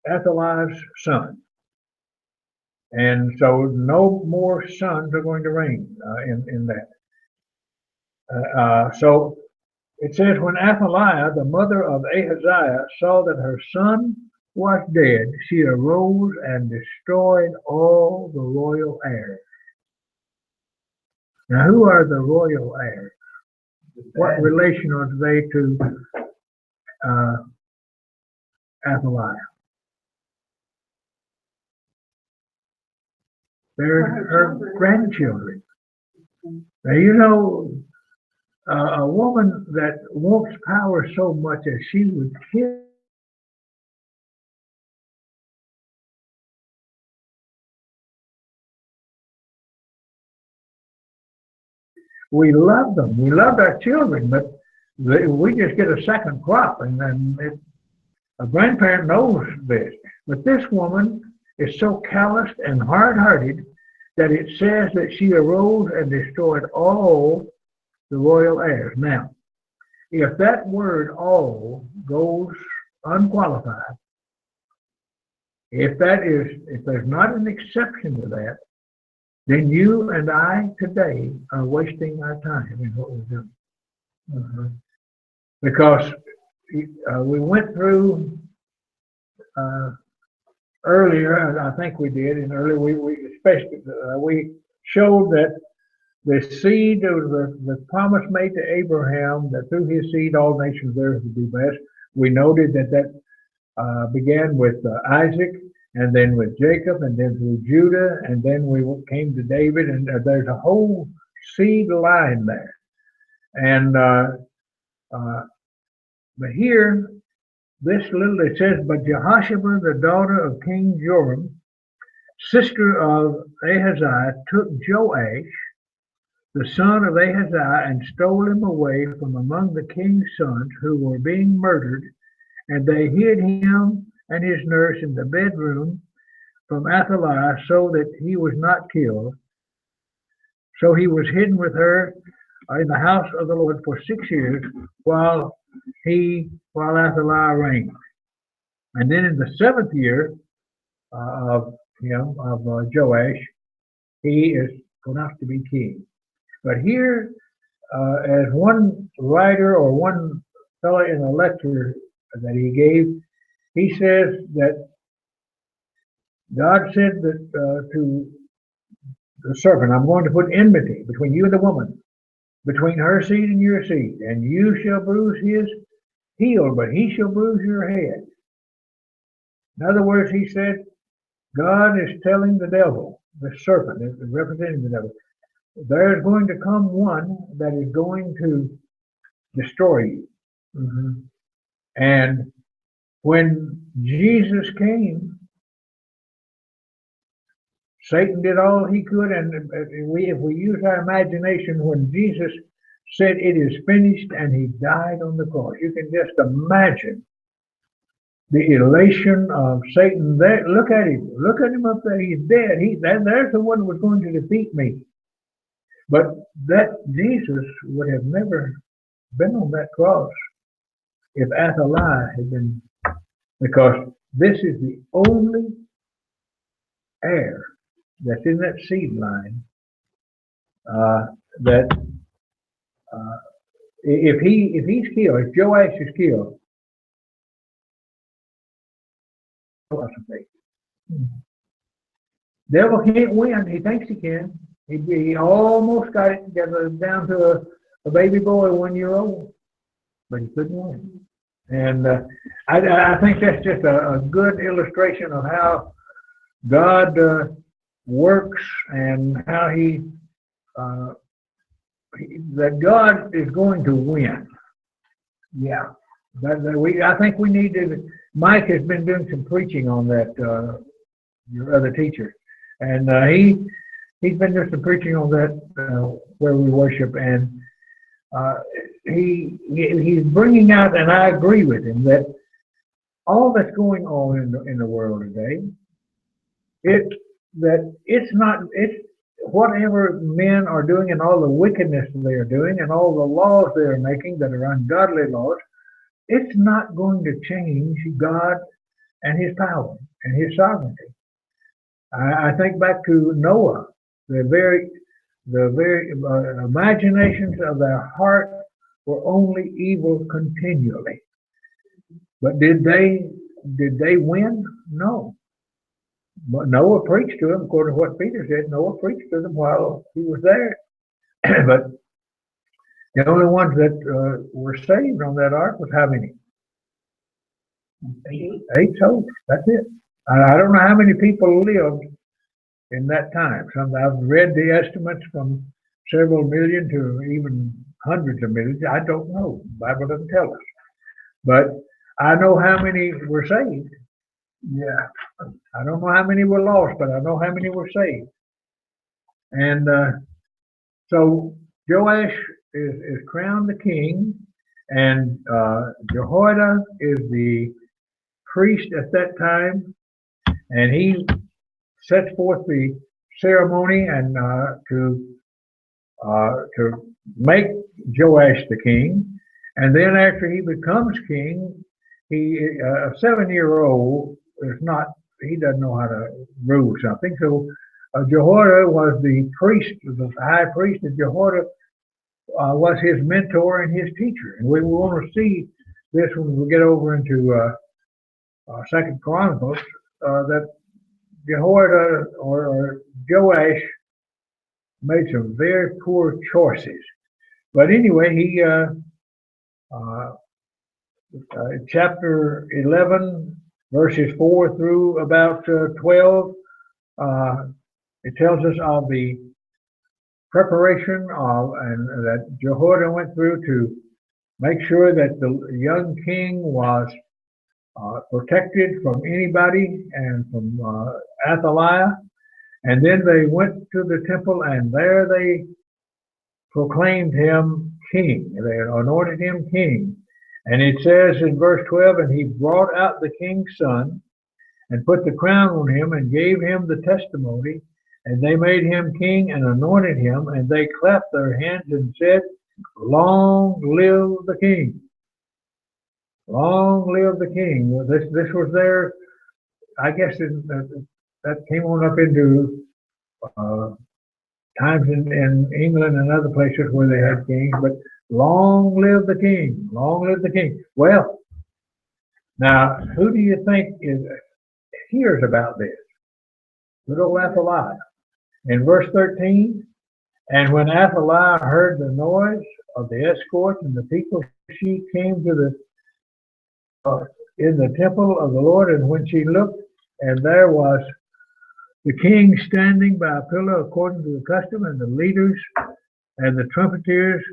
Athaliah's son, and so no more sons are going to reign in that. So it says, when Athaliah, the mother of Ahaziah, saw that her son was dead, she arose and destroyed all the royal heirs. Now, who are the royal heirs? What relation are they to Athaliah? They're her grandchildren. Now, you know, a woman that wants power so much as she would kill. We love them. We loved our children, but we just get a second crop, and then a grandparent knows this. But this woman is so calloused and hard-hearted that it says that she arose and destroyed all the royal heirs. Now, if that word "all" goes unqualified, if there's not an exception to that, then you and I today are wasting our time in what we're doing. Because we went through earlier, I think we did, and earlier we showed that the seed of the promise made to Abraham, that through his seed all nations there would be blessed. We noted that began with Isaac, and then with Jacob, and then through Judah, and then we came to David, and there's a whole seed line there. And but here, it says, but Jehoshaphat, the daughter of King Joram, sister of Ahaziah, took Joash, the son of Ahaziah, and stole him away from among the king's sons who were being murdered, and they hid him and his nurse in the bedroom from Athaliah, so that he was not killed. So he was hidden with her in the house of the Lord for 6 years, while Athaliah reigned. And then in the 7th year of Joash, he is pronounced to be king. But here, as one writer or one fellow in a lecture that he gave, he says that God said that to the serpent, I'm going to put enmity between you and the woman, between her seed and your seed, and you shall bruise his heel, but he shall bruise your head. In other words, he said, God is telling the devil, the serpent, representing the devil, there's going to come one that is going to destroy you. And when Jesus came, Satan did all he could, and if we use our imagination, when Jesus said it is finished and he died on the cross, you can just imagine the elation of Satan. There, look at him up there, he's dead. There's the one who was going to defeat me. But that Jesus would have never been on that cross if Athaliah had been, because this is the only heir that's in that seed line that if he's killed, if Joash is killed, devil can't win. He thinks he can. He almost got it down to a baby boy 1 year old, but he couldn't win. And I think that's just a good illustration of how God works, and how that God is going to win. Yeah, I think we need to. Mike has been doing some preaching on that. Your other teacher, and he's been doing some preaching on that where we worship, and he's bringing out, and I agree with him, that all that's going on in the world today, it's whatever men are doing, and all the wickedness they are doing, and all the laws they are making that are ungodly laws, it's not going to change God and his power and his sovereignty. I think back to Noah, the very imaginations of their heart were only evil continually. But did they win? No. But Noah preached to them, according to what Peter said. Noah preached to them while he was there. But the only ones that were saved on that ark was how many? 8 souls. That's it. I don't know how many people lived in that time. I've read the estimates from several million to even hundreds of millions. I don't know. The Bible doesn't tell us. But I know how many were saved. Yeah. I don't know how many were lost, but I know how many were saved. And so Joash is crowned the king, and Jehoiada is the priest at that time, and he sets forth the ceremony and to make Joash the king. And then after he becomes king, a 7-year-old is not, he doesn't know how to rule something. So Jehoiada was the priest, the high priest, and Jehoiada was his mentor and his teacher. And we want to see this when we get over into 2 Chronicles, that Jehoiada or Joash made some very poor choices. But anyway, he chapter 11 verses 4 through about 12, it tells us of the preparation of, and that Jehoiada went through to make sure that the young king was protected from anybody and from Athaliah. And then they went to the temple, and there they proclaimed him king. They anointed him king. And it says in verse 12, and he brought out the king's son and put the crown on him and gave him the testimony. And they made him king and anointed him. And they clapped their hands and said, long live the king. Long live the king. Well, this was their, I guess that came on up into times in England and other places where they had kings, but long live the king, long live the king. Well, now, who do you think hears about this? Good old Athaliah. In verse 13, and when Athaliah heard the noise of the escort and the people, she came to the in the temple of the Lord, and when she looked, and there was the king standing by a pillar according to the custom, and the leaders and the trumpeters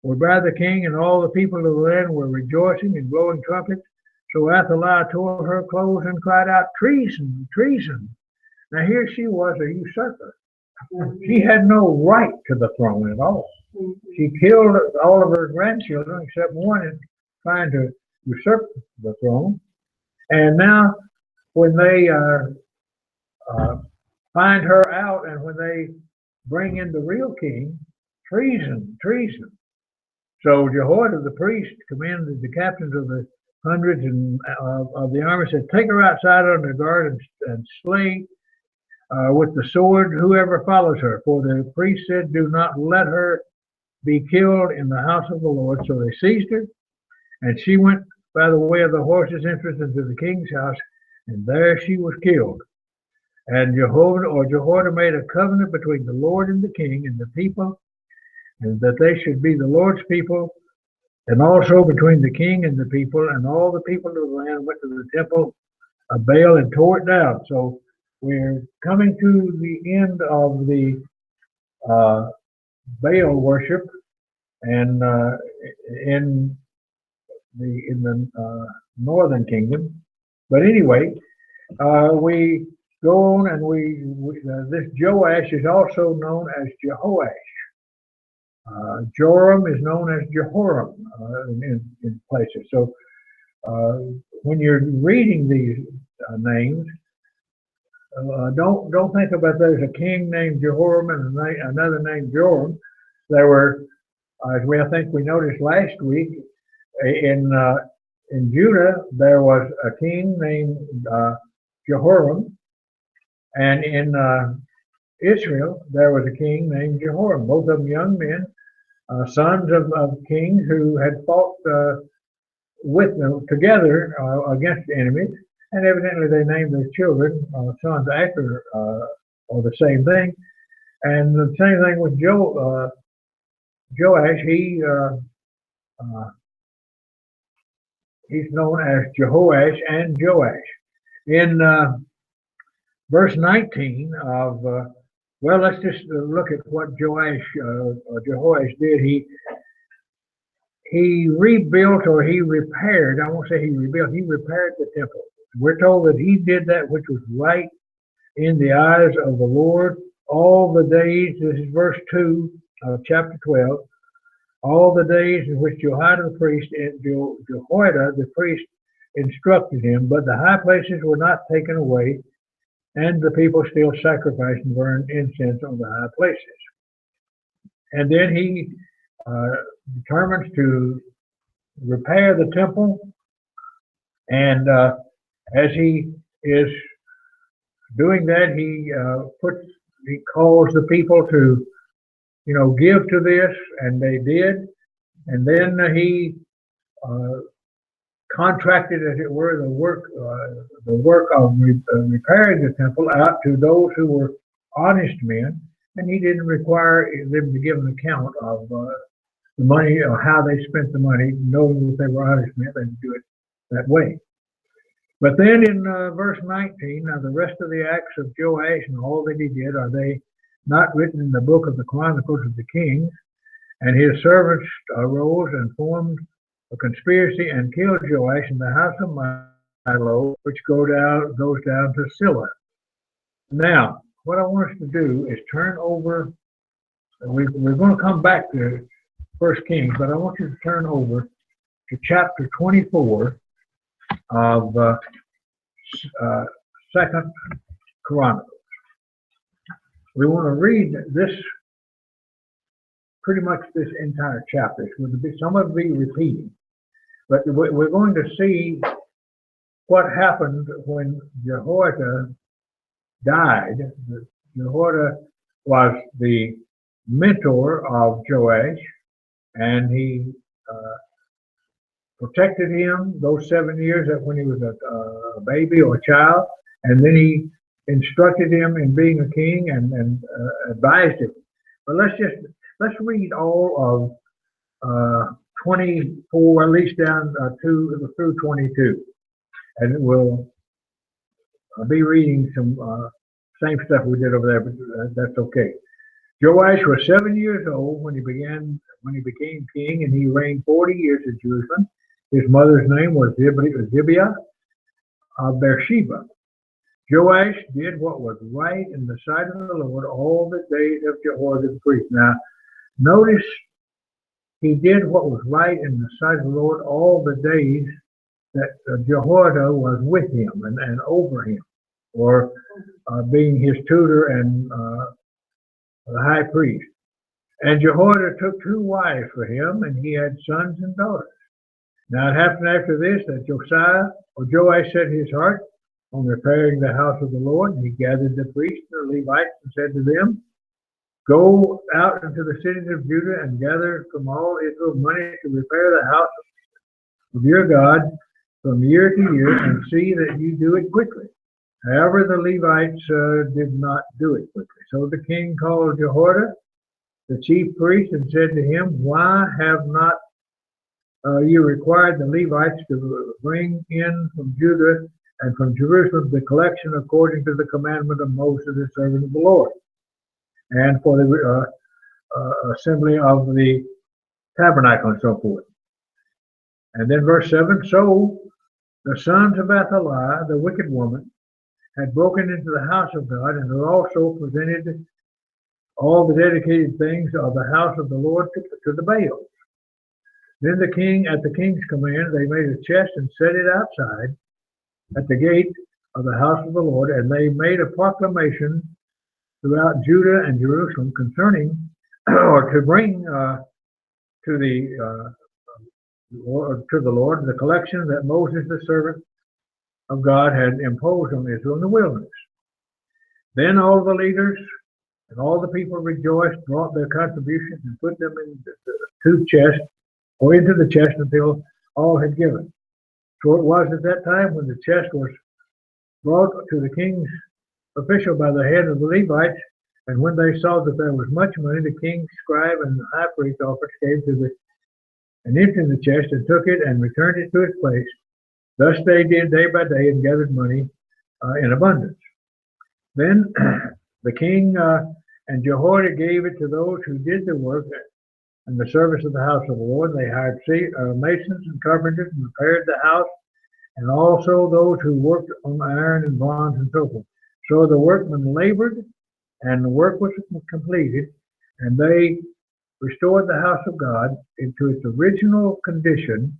were by the king, and all the people of the land were rejoicing and blowing trumpets. So Athaliah tore her clothes and cried out, treason, treason. Now here she was, a usurper. She had no right to the throne at all. She killed all of her grandchildren except one in trying to usurp the throne. And now when they find her out, and when they bring in the real king, treason, treason. So Jehoiada the priest commanded the captains of the hundreds and of the army, said, take her outside under guard and slay with the sword whoever follows her. For the priest said, do not let her be killed in the house of the Lord. So they seized her, and she went by the way of the horses' entrance into the king's house, and there she was killed. And Jehoiada made a covenant between the Lord and the king and the people, and that they should be the Lord's people, and also between the king and the people, and all the people of the land went to the temple of Baal and tore it down. So we're coming to the end of the Baal worship, and in the northern kingdom. But anyway, we go on, and this Joash is also known as Jehoash. Joram is known as Jehoram in places. So when you're reading these names, don't think about there's a king named Jehoram and another named Joram. There were, as I think we noticed last week, in Judah there was a king named Jehoram, and in Israel there was a king named Jehoram. Both of them young men, sons of kings who had fought with them together against the enemies, and evidently they named their children sons after or the same thing. And the same thing with Joash. He's known as Jehoash and Joash. In verse 19 of, well, let's just look at what Jehoash did. He rebuilt, or he repaired, I won't say he rebuilt, he repaired the temple. We're told that he did that which was right in the eyes of the Lord all the days, this is verse 2 of chapter 12, all the days in which Jehoiada the priest and Jehoiada the priest instructed him, but the high places were not taken away, and the people still sacrificed and burned incense on the high places. And then he determines to repair the temple, and as he is doing that, he calls the people to, give to this, and they did. And then he contracted, as it were, the work of repairing the temple out to those who were honest men, and he didn't require them to give an account of the money or how they spent the money, knowing that they were honest men. They would do it that way. But then in verse 19, now the rest of the acts of Joash and all that he did, are they not written in the book of the Chronicles of the Kings? And his servants arose and formed a conspiracy and killed Joash in the house of Milo, which goes down to Silla. Now, what I want us to do is turn over. We're going to come back to First Kings, but I want you to turn over to chapter 24 of Second Chronicles. We want to read this, pretty much this entire chapter. It's going to be, some of it will be repeating, but we're going to see what happened when Jehoiada died. Jehoiada was the mentor of Joash, and he protected him those 7 years when he was a baby or a child, and then he instructed him in being a king and advised him. But let's read all of 24, at least down through 22, and we'll be reading some same stuff we did over there, but that's okay. Joash was 7 years old when he became king, and he reigned 40 years in Jerusalem. His mother's name was Zibiah of Beersheba. Joash did what was right in the sight of the Lord all the days of Jehoiada the priest. Now, notice he did what was right in the sight of the Lord all the days that Jehoiada was with him and over him, or being his tutor and the high priest. And Jehoiada took 2 wives for him, and he had sons and daughters. Now it happened after this that Joash set his heart on repairing the house of the Lord, and he gathered the priests and the Levites and said to them, "Go out into the cities of Judah and gather from all Israel money to repair the house of your God from year to year, and see that you do it quickly." However, the Levites did not do it quickly. So the king called Jehoiada, the chief priest, and said to him, "Why have not you required the Levites to bring in from Judah and from Jerusalem the collection according to the commandment of Moses, the servant of the Lord, and for the assembly of the tabernacle and so forth?" And then verse 7, so the sons of Athaliah, the wicked woman, had broken into the house of God, and had also presented all the dedicated things of the house of the Lord to the Baals. Then the king, at the king's command, they made a chest and set it outside at the gate of the house of the Lord, and they made a proclamation throughout Judah and Jerusalem concerning, or to bring to the Lord the collection that Moses, the servant of God, had imposed on Israel in the wilderness. Then all the leaders and all the people rejoiced, brought their contributions, and put them into the chest, or into the chest, until all had given. So it was at that time when the chest was brought to the king's official by the head of the Levites, and when they saw that there was much money, the king's scribe and the high priest officers came to and emptied the chest, and took it and returned it to its place. Thus they did day by day, and gathered money in abundance. Then the king and Jehoiada gave it to those who did the work and the service of the house of the Lord. They hired masons and carpenters and repaired the house, and also those who worked on iron and bronze and so forth. So the workmen labored, and the work was completed, and they restored the house of God into its original condition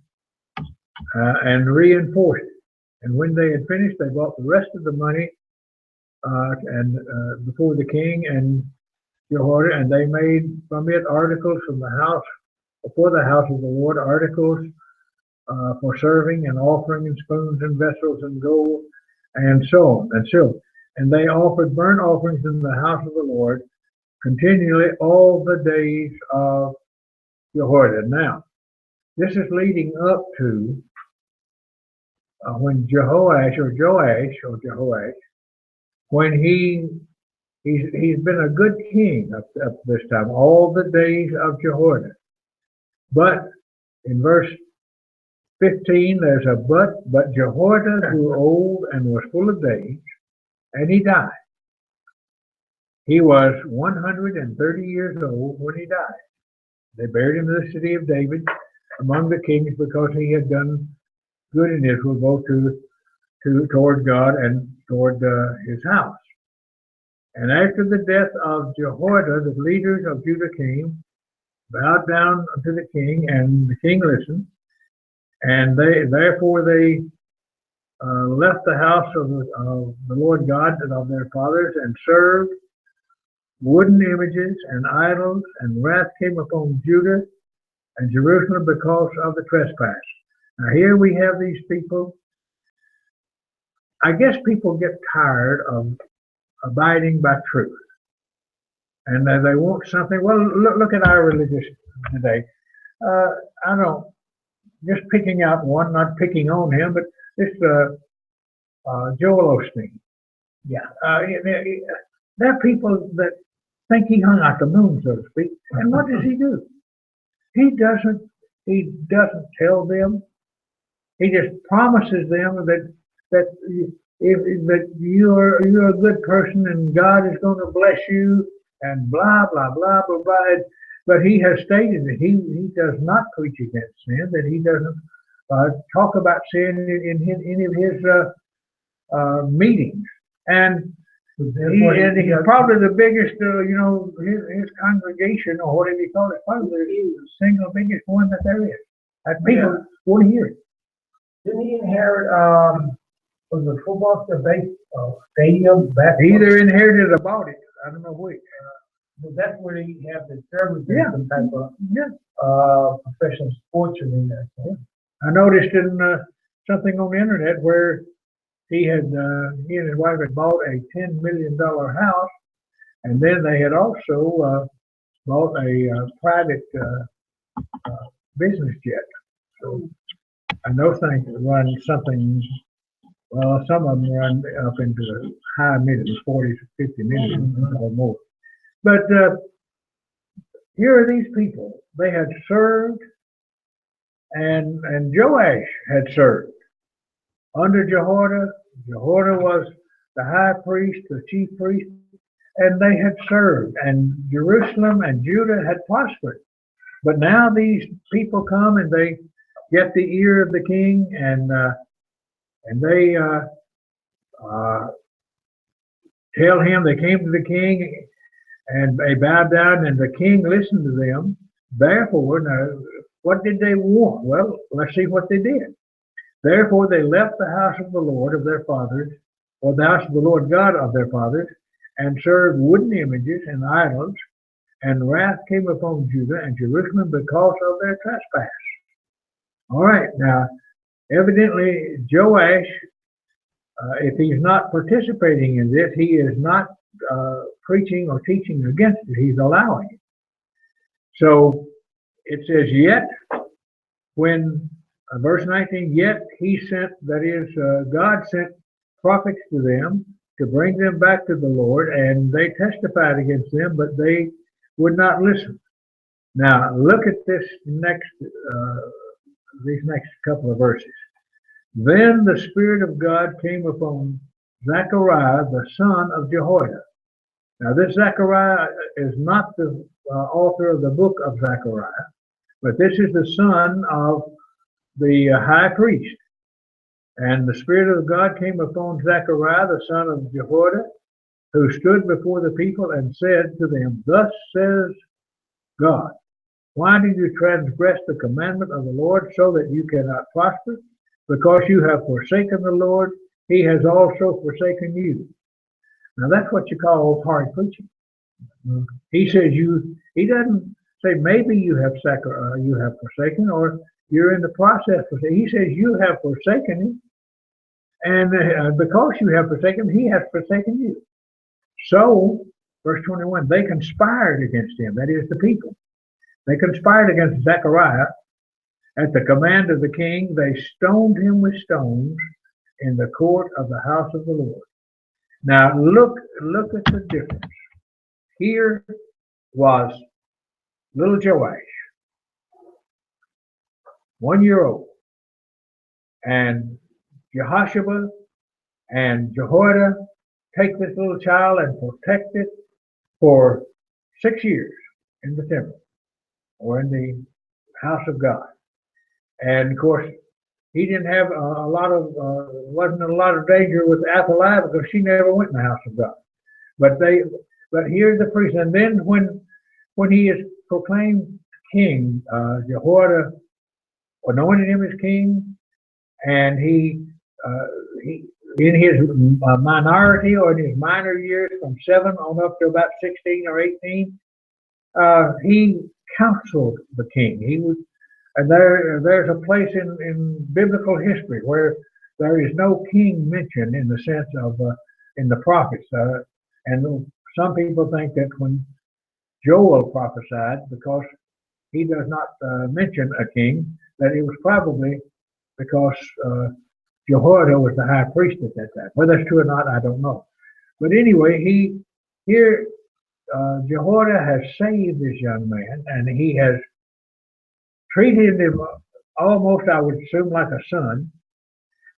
and reinforced it. And when they had finished, they brought the rest of the money before the king and Jehoiada, and they made from it articles from the house, before the house of the Lord, articles for serving and offering, and spoons and vessels and gold and so on and silver. And they offered burnt offerings in the house of the Lord continually all the days of Jehoiada. Now, this is leading up to when Joash, when he's been a good king up this time, all the days of Jehoiada. But in verse 15, there's a but Jehoiada grew old and was full of days, and he died. He was 130 years old when he died. They buried him in the city of David among the kings because he had done good in Israel, both toward God and toward his house. And after the death of Jehoiada, the leaders of Judah came, bowed down to the king, and the king listened. And therefore they left the house of the Lord God of their fathers and served wooden images and idols, and wrath came upon Judah and Jerusalem because of the trespass. Now here we have these people. I guess people get tired of abiding by truth, and they want something. Well, look at our religious today. I don't just picking out one, not picking on him, but this Joel Osteen. Yeah. There are people that think he hung out the moon, so to speak. And what does he do? He doesn't tell them. He just promises them that if you're a good person and God is going to bless you and blah blah blah blah blah. But he has stated that he does not preach against sin, that he doesn't talk about sin in any of his meetings. And he's probably the biggest, his congregation, or whatever you call it, probably the single biggest one that there is. That people want to hear it. Didn't he inherit, was the football stadium back? He either inherited or bought it. I don't know which. But that's where they have the service some type of professional sports in there. So. I noticed in something on the internet where he and his wife had bought a $10 million house, and then they had also bought a private business jet. So, and those things run something. Well, some of them run up into the high millions, 40 to 50 million or more. But here are these people. They had served, and Joash had served under Jehoiada. Jehoiada was the high priest, the chief priest, and they had served. And Jerusalem and Judah had prospered. But now these people come and they get the ear of the king, and they tell him. They came to the king. And they bowed down, and the king listened to them. Therefore, now, what did they want? Well, let's see what they did. Therefore, they left the house of the Lord of their fathers, or the house of the Lord God of their fathers, and served wooden images and idols, and wrath came upon Judah and Jerusalem because of their trespass. All right, now, evidently, Joash, if he's not participating in this, he is not preaching or teaching against it. He's allowing it. So it says, yet, when, verse 19, yet he sent, that is, God sent prophets to them to bring them back to the Lord, and they testified against them, but they would not listen. Now, look at this next, these next couple of verses. Then the Spirit of God came upon Zechariah, the son of Jehoiada. Now, this Zechariah is not the author of the book of Zechariah, but this is the son of the high priest. And the Spirit of God came upon Zechariah, the son of Jehoiada, who stood before the people and said to them, Thus says God, why do you transgress the commandment of the Lord so that you cannot prosper? Because you have forsaken the Lord, he has also forsaken you. Now that's what you call hard preaching. He says he doesn't say maybe you have forsaken, or you're in the process. He says you have forsaken him, and because you have forsaken him, he has forsaken you. So, verse 21, they conspired against him, that is the people. They conspired against Zechariah. At the command of the king, they stoned him with stones in the court of the house of the Lord. Now look at the difference. Here was little Joash, 1 year old. And Jehoshaphat and Jehoiada take this little child and protect it for 6 years in the temple or in the house of God. And of course, he didn't have wasn't a lot of danger with Athaliah because she never went in the house of God. But here's the priest. And then when he is proclaimed king, Jehoiada anointed him as king, and he in his minority or in his minor years, from 7 on up to about 16 or 18, he counseled the king. He was, and there's a place in biblical history where there is no king mentioned in the sense of in the prophets. And some people think that when Joel prophesied, because he does not mention a king, that it was probably because Jehoiada was the high priest at that time. Whether that's true or not, I don't know. But anyway, Jehoiada has saved this young man, and he has treated him almost, I would assume, like a son.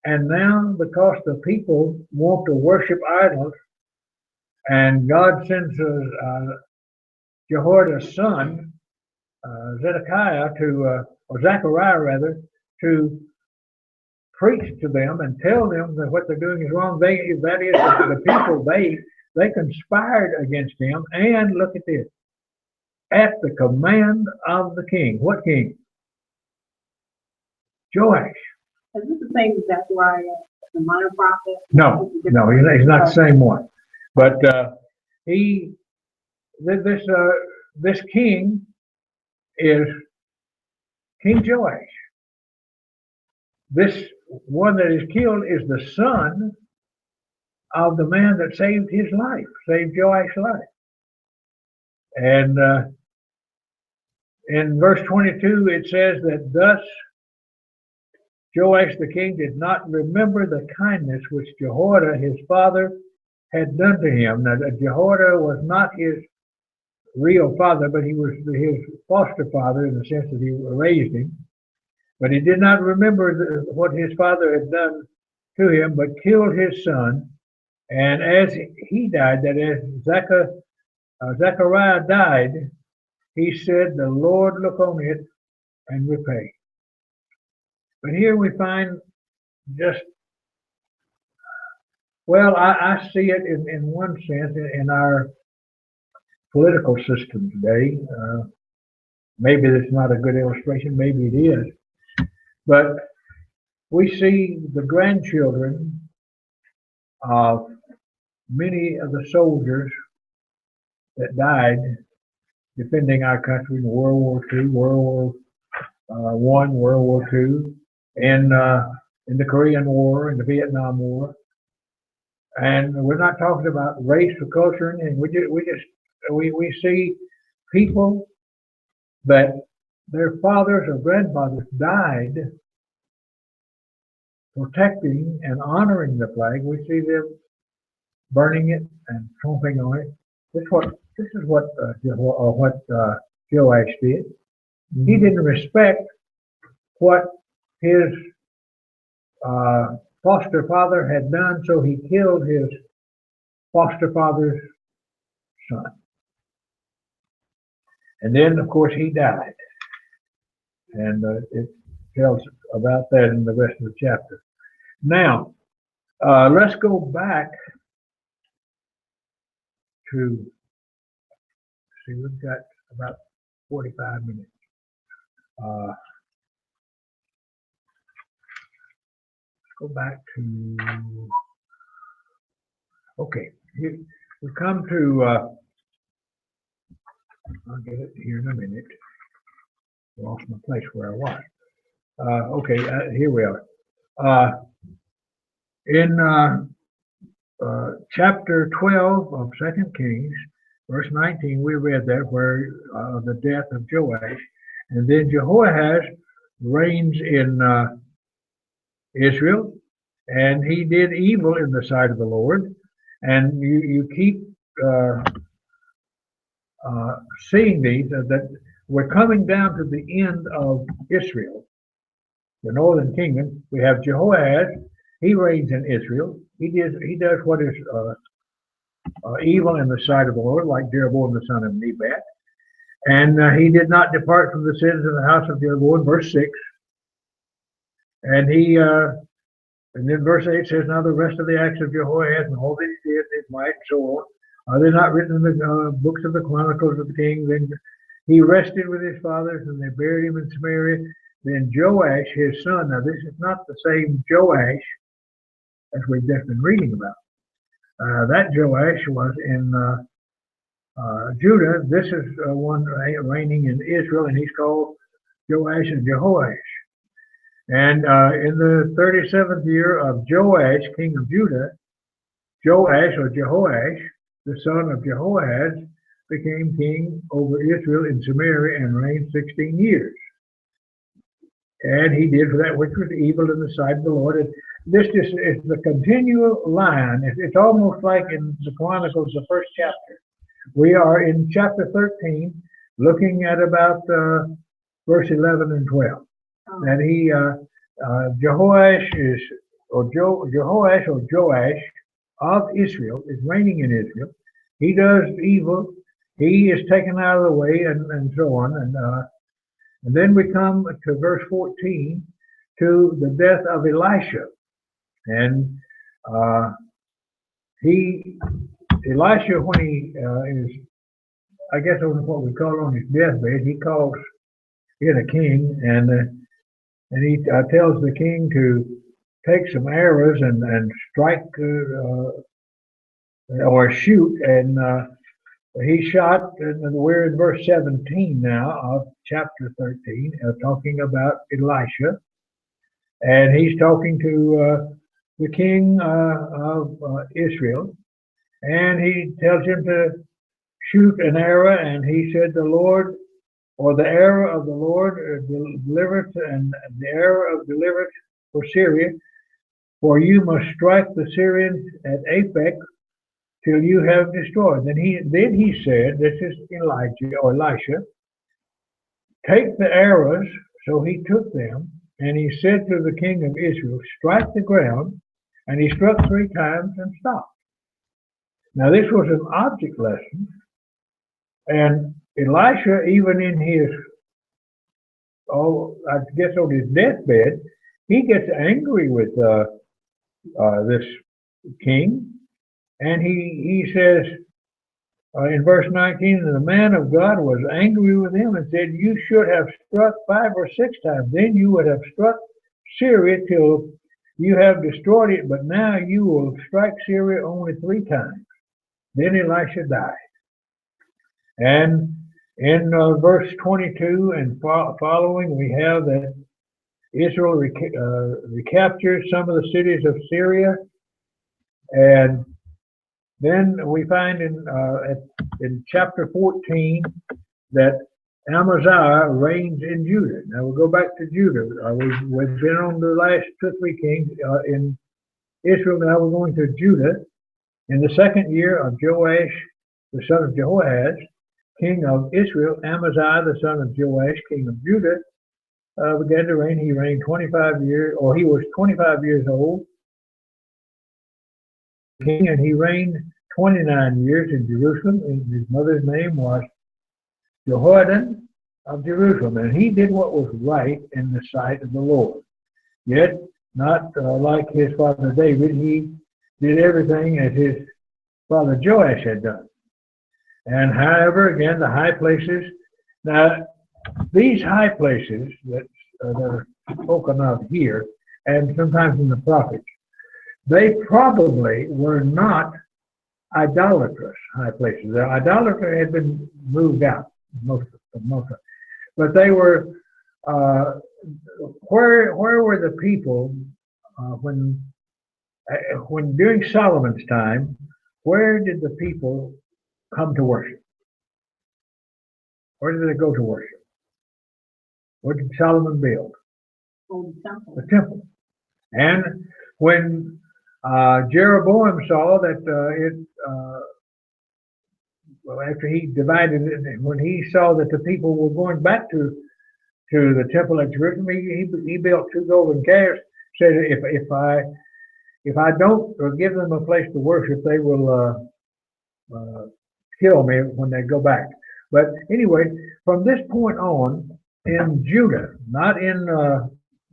And now, because the people want to worship idols, and God sends Jehoiada's son, Zechariah rather, to preach to them and tell them that what they're doing is wrong. The people, they conspired against him. And look at this, at the command of the king. What king? Joash. Is this the same Zechariah, the minor prophet? No, he's not the same one. But this king is King Joash. This one that is killed is the son of the man that saved his life, saved Joash's life. And in verse 22, it says that thus Joash the king did not remember the kindness which Jehoiada his father had done to him. Now, Jehoiada was not his real father, but he was his foster father in the sense that he raised him. But he did not remember what his father had done to him, but killed his son. And as he died, that as Zechariah died, he said, "The Lord look on it and repay." But here we find just, well, I see it in one sense in our political system today. Maybe that's not a good illustration, maybe it is. But we see the grandchildren of many of the soldiers that died defending our country in World War II, World War I, World War II, in the Korean War, in the Vietnam War. And we're not talking about race or culture, and we see people that their fathers or grandfathers died protecting and honoring the flag. We see them burning it and tromping on it. This is what Joash did. He didn't respect what his foster father had done, so he killed his foster father's son. And then, of course, he died. And it tells about that in the rest of the chapter. Now, let's go back to, see, we've got about 45 minutes. Let's go back to, okay, here, we come to, I'll get it here in a minute. Lost my place where I was. Okay, here we are. In chapter 12 of 2 Kings, verse 19, we read that where the death of Joash, and then Jehoahaz reigns in Israel, and he did evil in the sight of the Lord. And you keep seeing these, that we're coming down to the end of Israel. the northern kingdom. We have Jehoahaz. He reigns in Israel. He does what is evil in the sight of the Lord, like Jeroboam the son of Nebat. And he did not depart from the sins of the house of Jeroboam, verse 6. And and then verse 8 says, now the rest of the acts of Jehoahaz and all that he did, his might, and so on, are they not written in the books of the Chronicles of the King? Then he rested with his fathers, and they buried him in Samaria. Then Joash, his son, now this is not the same Joash as we've just been reading about. That Joash was in Judah. This is one reigning in Israel, and he's called Joash and Jehoash. And in the 37th year of Joash, king of Judah, Joash or Jehoash, the son of Jehoahaz, became king over Israel in Samaria and reigned 16 years. And he did for that which was evil in the sight of the Lord. And this is the continual line. It's almost like in the Chronicles, the first chapter. We are in chapter 13, looking at about verse 11 and 12. And Jehoash or Joash of Israel is reigning in Israel. He does evil. He is taken out of the way, and so on. And then we come to verse 14, to the death of Elisha. And Elisha, when he is, I guess, on what we call on his deathbed, he calls in a king, and he tells the king to take some arrows and strike or shoot, and he shot, and we're in verse 17 now of chapter 13, talking about Elisha, and he's talking to the king of Israel, and he tells him to shoot an arrow, and he said, the Lord, or the arrow of the Lord delivereth, and the arrow of deliverance for Syria, for you must strike the Syrians at Aphek till you have destroyed. Then he said, this is Elijah or Elisha, take the arrows. So he took them, and he said to the king of Israel, strike the ground, and he struck 3 times and stopped. Now this was an object lesson, and Elisha, even in his, I guess on his deathbed, he gets angry with this king, and he says in verse 19, the man of God was angry with him and said, you should have struck 5 or 6 times, then you would have struck Syria till you have destroyed it, but now you will strike Syria only 3 times. Then Elisha died. And in verse 22 and following, we have that Israel recaptures some of the cities of Syria, and then we find in chapter 14 that Amaziah reigns in Judah. Now we'll go back to Judah. We've been on the last 2 or 3 kings in Israel. Now we're going to Judah. In the 2nd year of Joash, the son of Jehoahaz, king of Israel, Amaziah, the son of Joash, king of Judah, began to reign. He reigned 25 years, or he was 25 years old, king, and he reigned 29 years in Jerusalem. And his mother's name was Jehoiadan of Jerusalem, and he did what was right in the sight of the Lord. Yet, not like his father David, he did everything as his father Joash had done. And however, again, the high places. Now, these high places that are spoken of here, and sometimes in the prophets, they probably were not idolatrous high places. The idolatry had been moved out, most of them. But they were, where were the people when during Solomon's time, where did the people come to worship? Where did they go to worship? What did Solomon build? The temple. And when Jeroboam saw that after he divided it, when he saw that the people were going back to to the temple at Jerusalem. He built 2 golden calves. Said if I don't give them a place to worship, they will kill me when they go back. But anyway, from this point on, in Judah, not in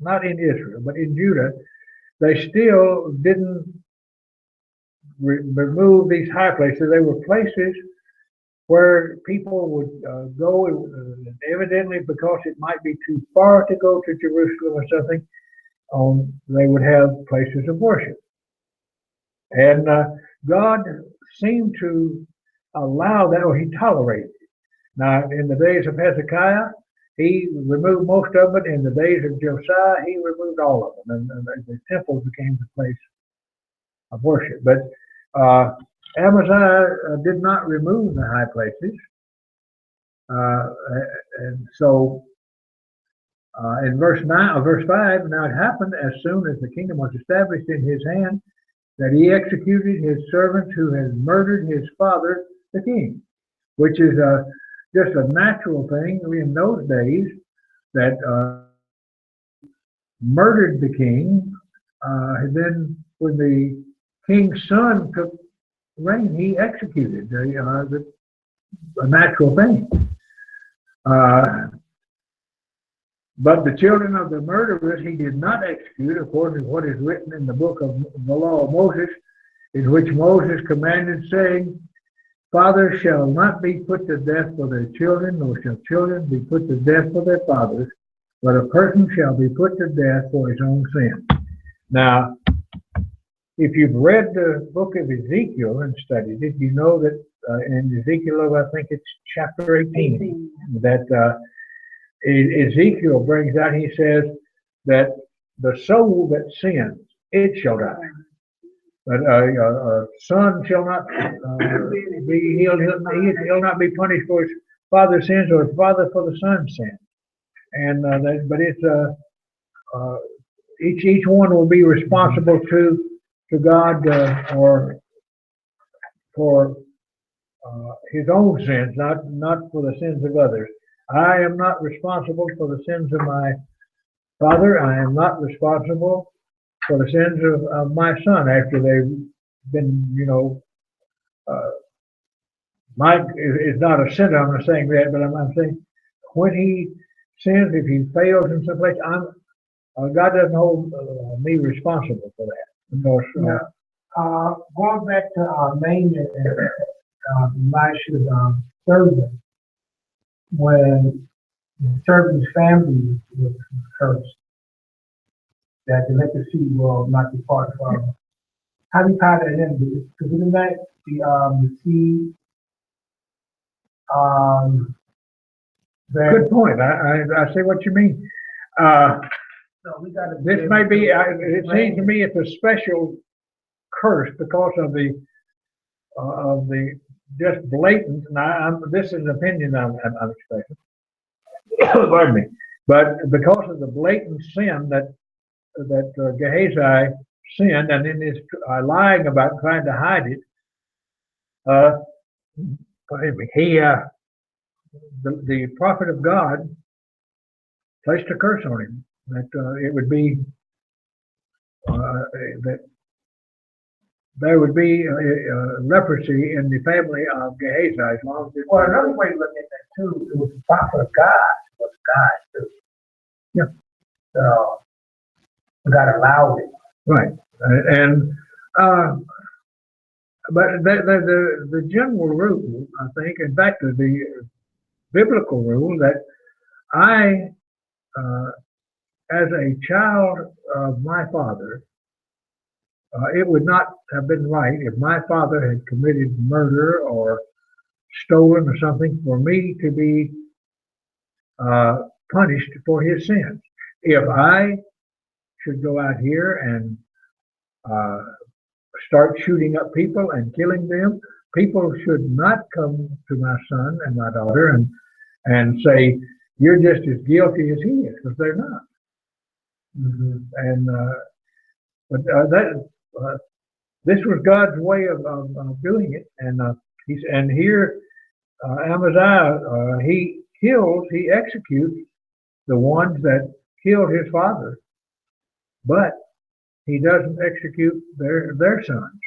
Israel, but in Judah, they still didn't remove these high places. They were places where people would go, evidently because it might be too far to go to Jerusalem or something. They would have places of worship, and God seemed to allow that, or He tolerated it. Now, in the days of Hezekiah, He removed most of it. In the days of Josiah, He removed all of them, and the temple became the place of worship. But Amaziah did not remove the high places, and so in verse 5, now it happened as soon as the kingdom was established in his hand that he executed his servant who had murdered his father, the king, which is just a natural thing in those days that murdered the king. And then when the king's son took reign, he executed a natural thing. But the children of the murderers he did not execute, according to what is written in the book of the law of Moses, in which Moses commanded, saying, fathers shall not be put to death for their children, nor shall children be put to death for their fathers, but a person shall be put to death for his own sin. Now, if you've read the book of Ezekiel and studied it, you know that in Ezekiel, I think it's chapter 18, that Ezekiel brings out, he says that the soul that sins, it shall die. But a son shall not he'll not be punished for his father's sins, or his father for the son's sins. And but it's each one will be responsible to God or for his own sins, not for the sins of others. I am not responsible for the sins of my father. I am not responsible for the sins of my son after they've been, Mike is not a sinner. I'm not saying that, but I'm saying when he sins, if he fails in some place, God doesn't hold me responsible for that. Because, going back to Naaman and Elisha's servant, when the servant's family was cursed, that the leprosy will not depart from. How do you tie that in? Because isn't that the seed? good point. I see what you mean. So we got this may be. It seems to me it's a special curse because of the just blatant. Now, this is an opinion I'm expressing. Pardon me. But because of the blatant sin that Gehazi sinned, and in his lying about trying to hide it, the prophet of God placed a curse on him that it would be that there would be leprosy in the family of Gehazi as long as it. Well, another way to look at that too, it was the prophet of God. It was God too. Yeah. So God allowed it. Right, and but the general rule, I think, in fact, the biblical rule that I, as a child of my father, it would not have been right if my father had committed murder or stolen or something for me to be punished for his sins. If I should go out here and start shooting up people and killing them, people should not come to my son and my daughter and say, you're just as guilty as he is, because they're not. Mm-hmm. And this was God's way of doing it. And here Amaziah, he executes the ones that killed his father, but he doesn't execute their sons.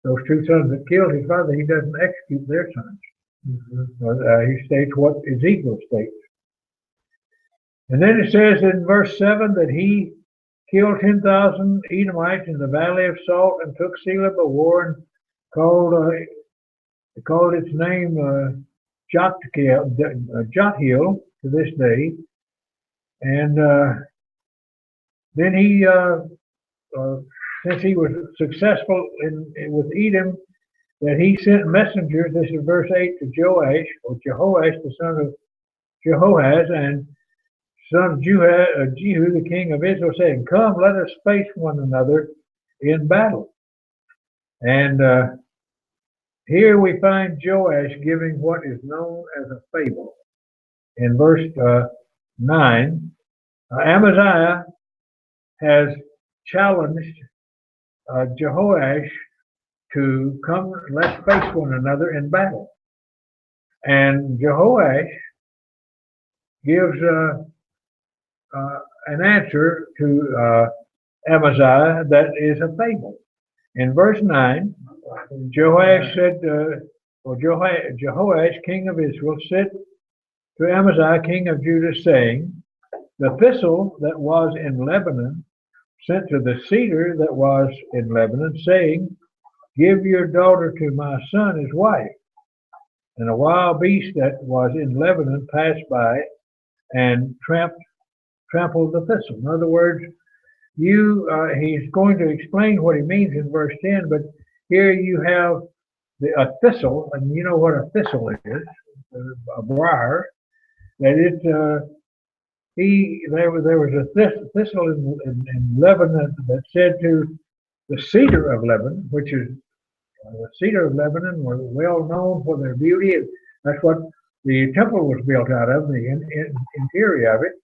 Those two sons that killed his father, he doesn't execute their sons. He states what Ezekiel states. And then it says in verse 7 that he killed 10,000 Edomites in the valley of Salt and took Selah by war and called its name Jothiel to this day. And then he, since he was successful with Edom, that he sent messengers, this is verse 8, to Joash, or Jehoash, the son of Jehoahaz, and son of Jehu, the king of Israel, saying, "Come, let us face one another in battle." And here we find Joash giving what is known as a fable. In verse 9, Amaziah has challenged Jehoash to come, let's face one another in battle. And Jehoash gives an answer to Amaziah that is a fable. In verse 9, Jehoash said, Jehoash, king of Israel, said to Amaziah, king of Judah, saying, "The thistle that was in Lebanon sent to the cedar that was in Lebanon, saying, Give your daughter to my son as wife. And a wild beast that was in Lebanon passed by and trampled the thistle." In other words, he's going to explain what he means in verse 10, but here you have a thistle, and you know what a thistle is, a briar, that there was a thistle in Lebanon that said to the cedar of Lebanon, which is the cedar of Lebanon, were well known for their beauty. That's what the temple was built out of, the interior of it.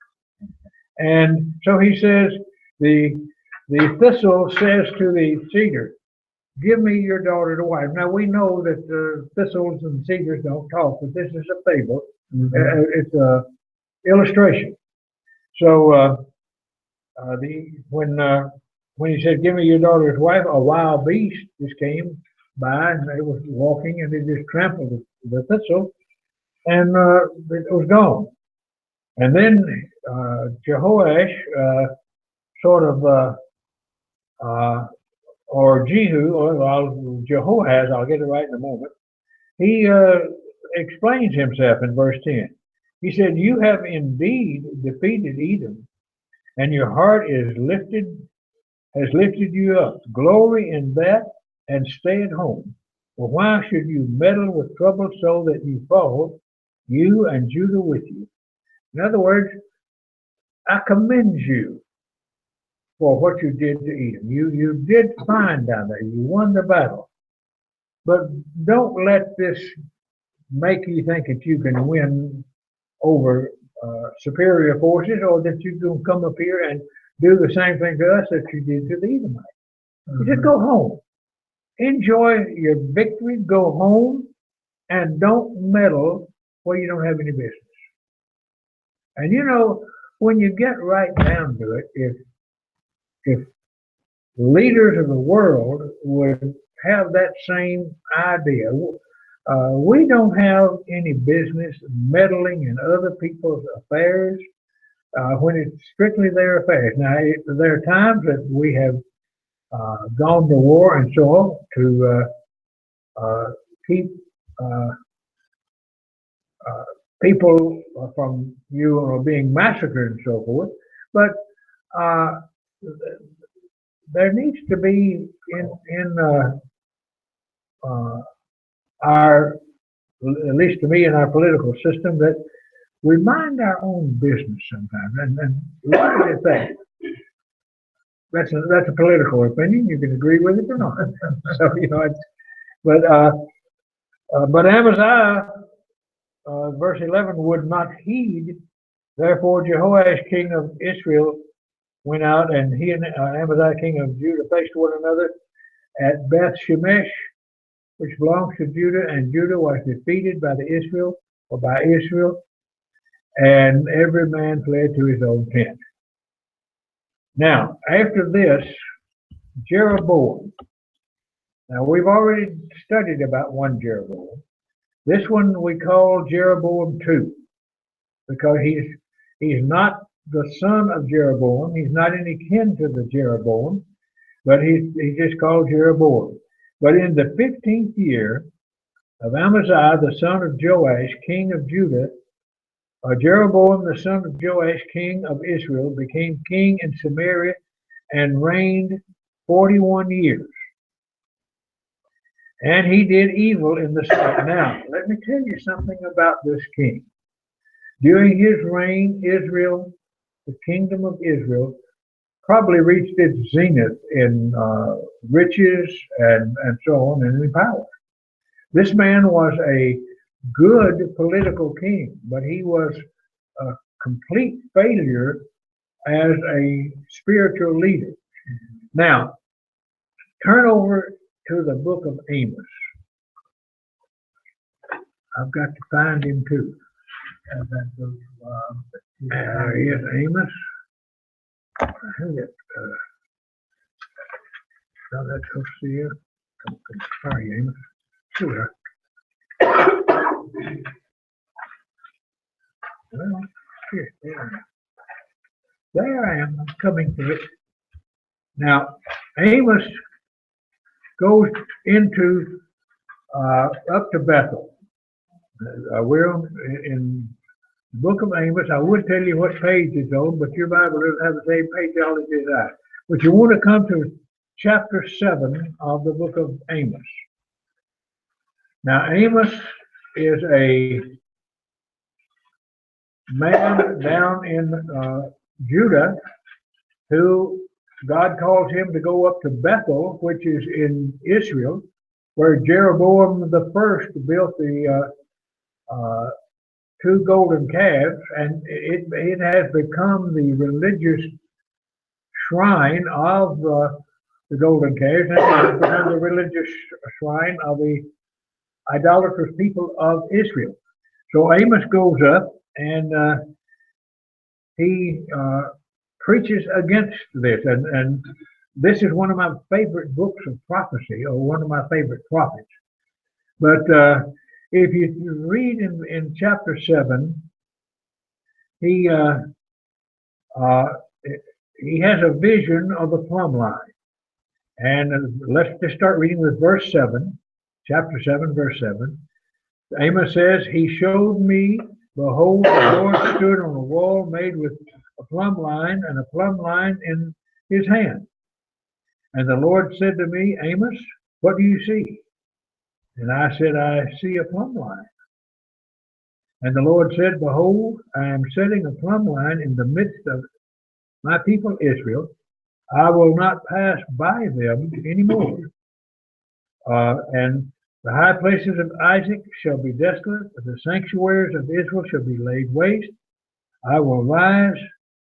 And so he says, the thistle says to the cedar, "Give me your daughter to wife." Now we know that thistles and cedars don't talk, but this is a fable. It's a illustration. So when he said, "Give me your daughter as wife," a wild beast just came by and they was walking and it just trampled the thistle and it was gone. And then Jehoash or Jehu, or Jehoahaz, I'll get it right in a moment, he explains himself in verse 10. He said, "You have indeed defeated Edom, and your heart has lifted you up. Glory in that and stay at home. For why should you meddle with trouble so that you fall, you and Judah with you?" In other words, I commend you for what you did to Edom. You did fine down there. You won the battle. But don't let this make you think that you can win over superior forces, or that you can come up here and do the same thing to us that you did to the Edomites. You just go home. Enjoy your victory. Go home and don't meddle where you don't have any business. And you know, when you get right down to it, if leaders of the world would have that same idea, we don't have any business meddling in other people's affairs when it's strictly their affairs. Now, there are times that we have gone to war and so on to keep people from being massacred and so forth, but there needs to be in our, at least to me, in our political system, that we mind our own business sometimes. And what do you think? That's a political opinion. You can agree with it or not. So but Amaziah, verse 11, would not heed. Therefore, Jehoash, king of Israel, went out, and he and Amaziah, king of Judah, faced one another at Beth Shemesh, which belongs to Judah, and Judah was defeated by Israel. and every man fled to his own tent. Now, after this, Jeroboam. Now, we've already studied about one Jeroboam. This one we call Jeroboam 2, because he's not the son of Jeroboam. He's not any kin to the Jeroboam, but he's just called Jeroboam. But in the 15th year of Amaziah, the son of Joash, king of Judah, Jeroboam, the son of Joash, king of Israel, became king in Samaria and reigned 41 years. And he did evil in the sight. Now, let me tell you something about this king. During his reign, Israel, the kingdom of Israel, probably reached its zenith in riches and so on, and in power. This man was a good political king, but he was a complete failure as a spiritual leader. Now, turn over to the book of Amos. I've got to find him too. Yes, Amos. That's Hosea. Sorry, Amos. Sure. Well, here, there I am. I'm coming to it. Now, Amos goes into up to Bethel. We're in the book of Amos. I would tell you what page it's on, but your Bible doesn't have the same page all it is I. But you want to come to chapter 7 of the book of Amos. Now, Amos is a man down in Judah who God calls him to go up to Bethel, which is in Israel, where Jeroboam the first built the 2 golden calves, and it has become the religious shrine of the golden calves, and it has become the religious shrine of the idolatrous people of Israel. So Amos goes up and he preaches against this, and this is one of my favorite books of prophecy, or one of my favorite prophets. But if you read in chapter 7, he has a vision of the plumb line. And let's just start reading with verse 7, chapter 7, verse 7. Amos says, "He showed me, behold, the Lord stood on a wall made with a plumb line, and a plumb line in his hand. And the Lord said to me, Amos, what do you see? And I said, I see a plumb line. And the Lord said, behold, I am setting a plumb line in the midst of my people Israel. I will not pass by them anymore. And the high places of Isaac shall be desolate, but the sanctuaries of Israel shall be laid waste. I will rise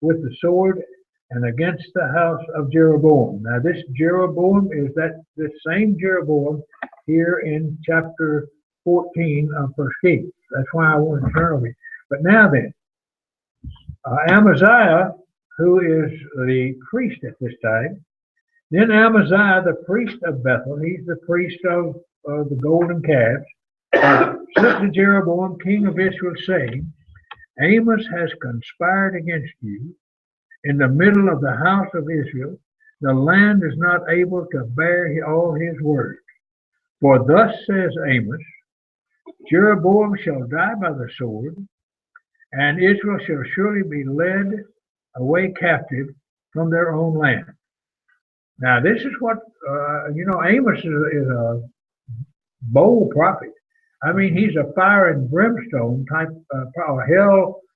with the sword and against the house of Jeroboam." Now this Jeroboam is this same Jeroboam here in chapter 14 of 1 Kings. That's why I want to turn over. But now then, Amaziah, who is the priest at this time, then Amaziah, the priest of Bethel, he's the priest of the golden calves, sent to Jeroboam, king of Israel, saying, Amos has conspired against you in the middle of the house of Israel. The land is not able to bear all his words. For thus says Amos, Jeroboam shall die by the sword, and Israel shall surely be led away captive from their own land. Now this is what, Amos is a bold prophet. I mean, he's a fire and brimstone type,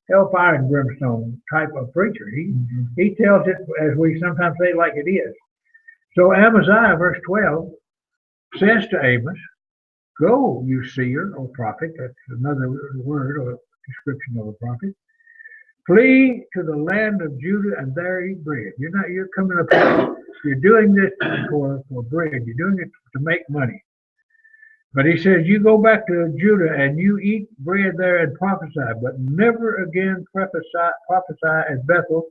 hellfire and brimstone type of preacher. He tells it, as we sometimes say, like it is. So Amaziah, verse 12, says to Amos, "Go, you seer or prophet," that's another word or description of a prophet, "flee to the land of Judah and there eat bread." You're coming up here, you're doing this for bread. You're doing it to make money. But he says, you go back to Judah and you eat bread there and prophesy, but never again prophesy at Bethel,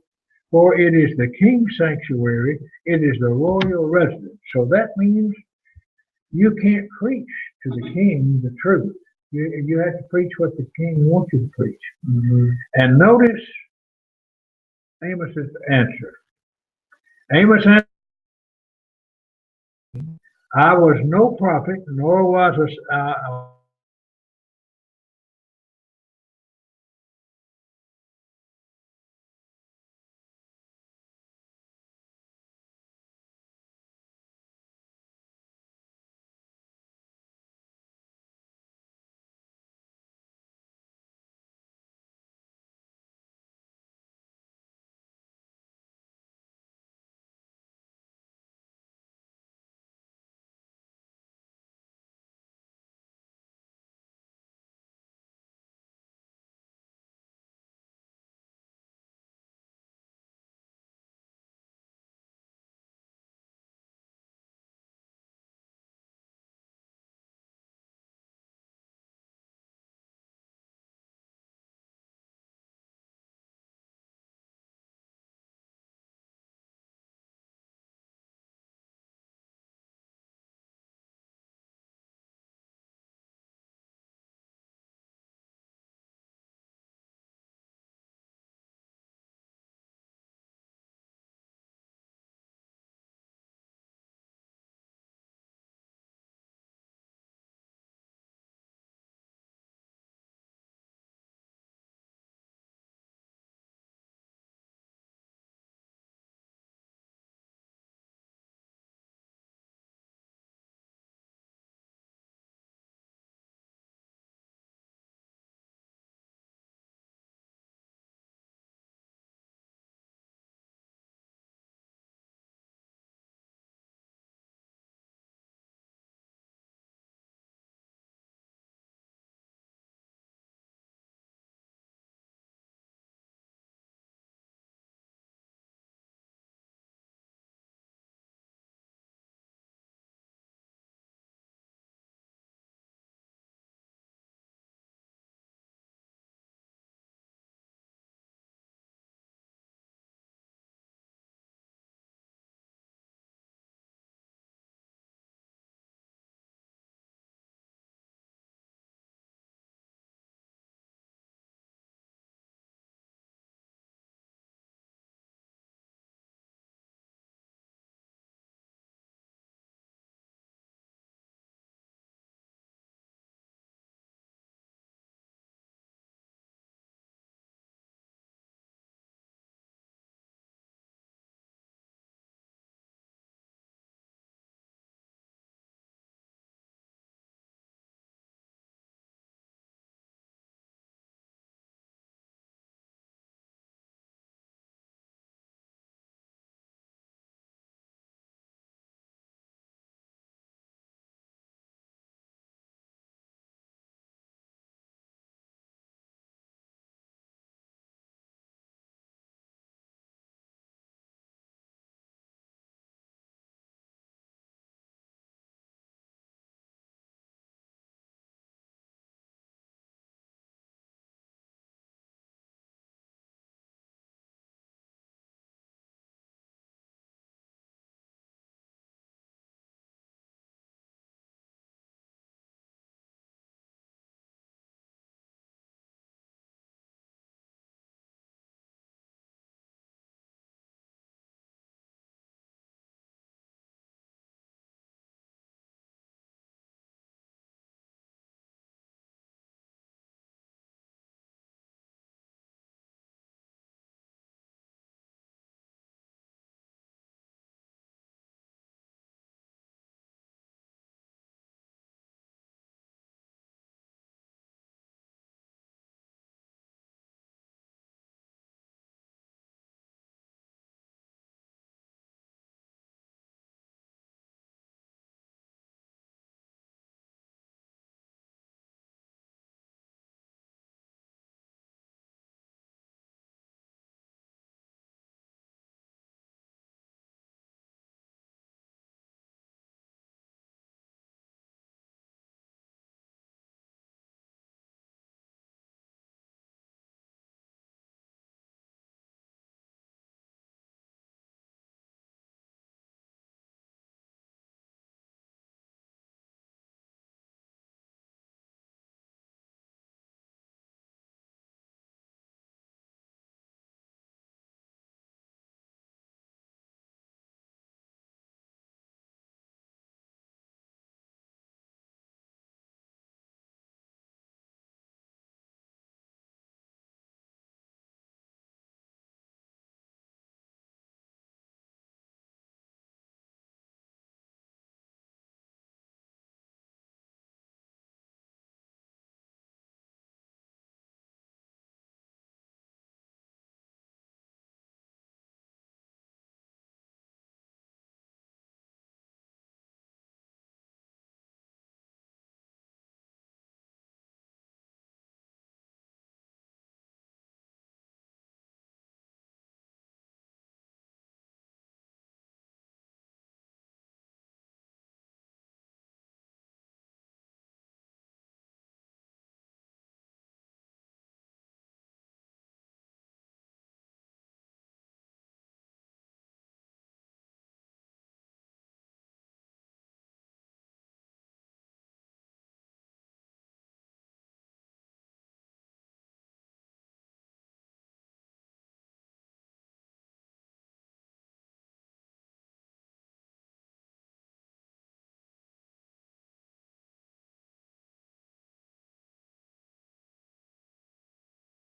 for it is the king's sanctuary, it is the royal residence. So that means you can't preach to the king the truth. You have to preach what the king wants you to preach. Mm-hmm. And notice Amos's answer. Amos answered, I was no prophet, nor was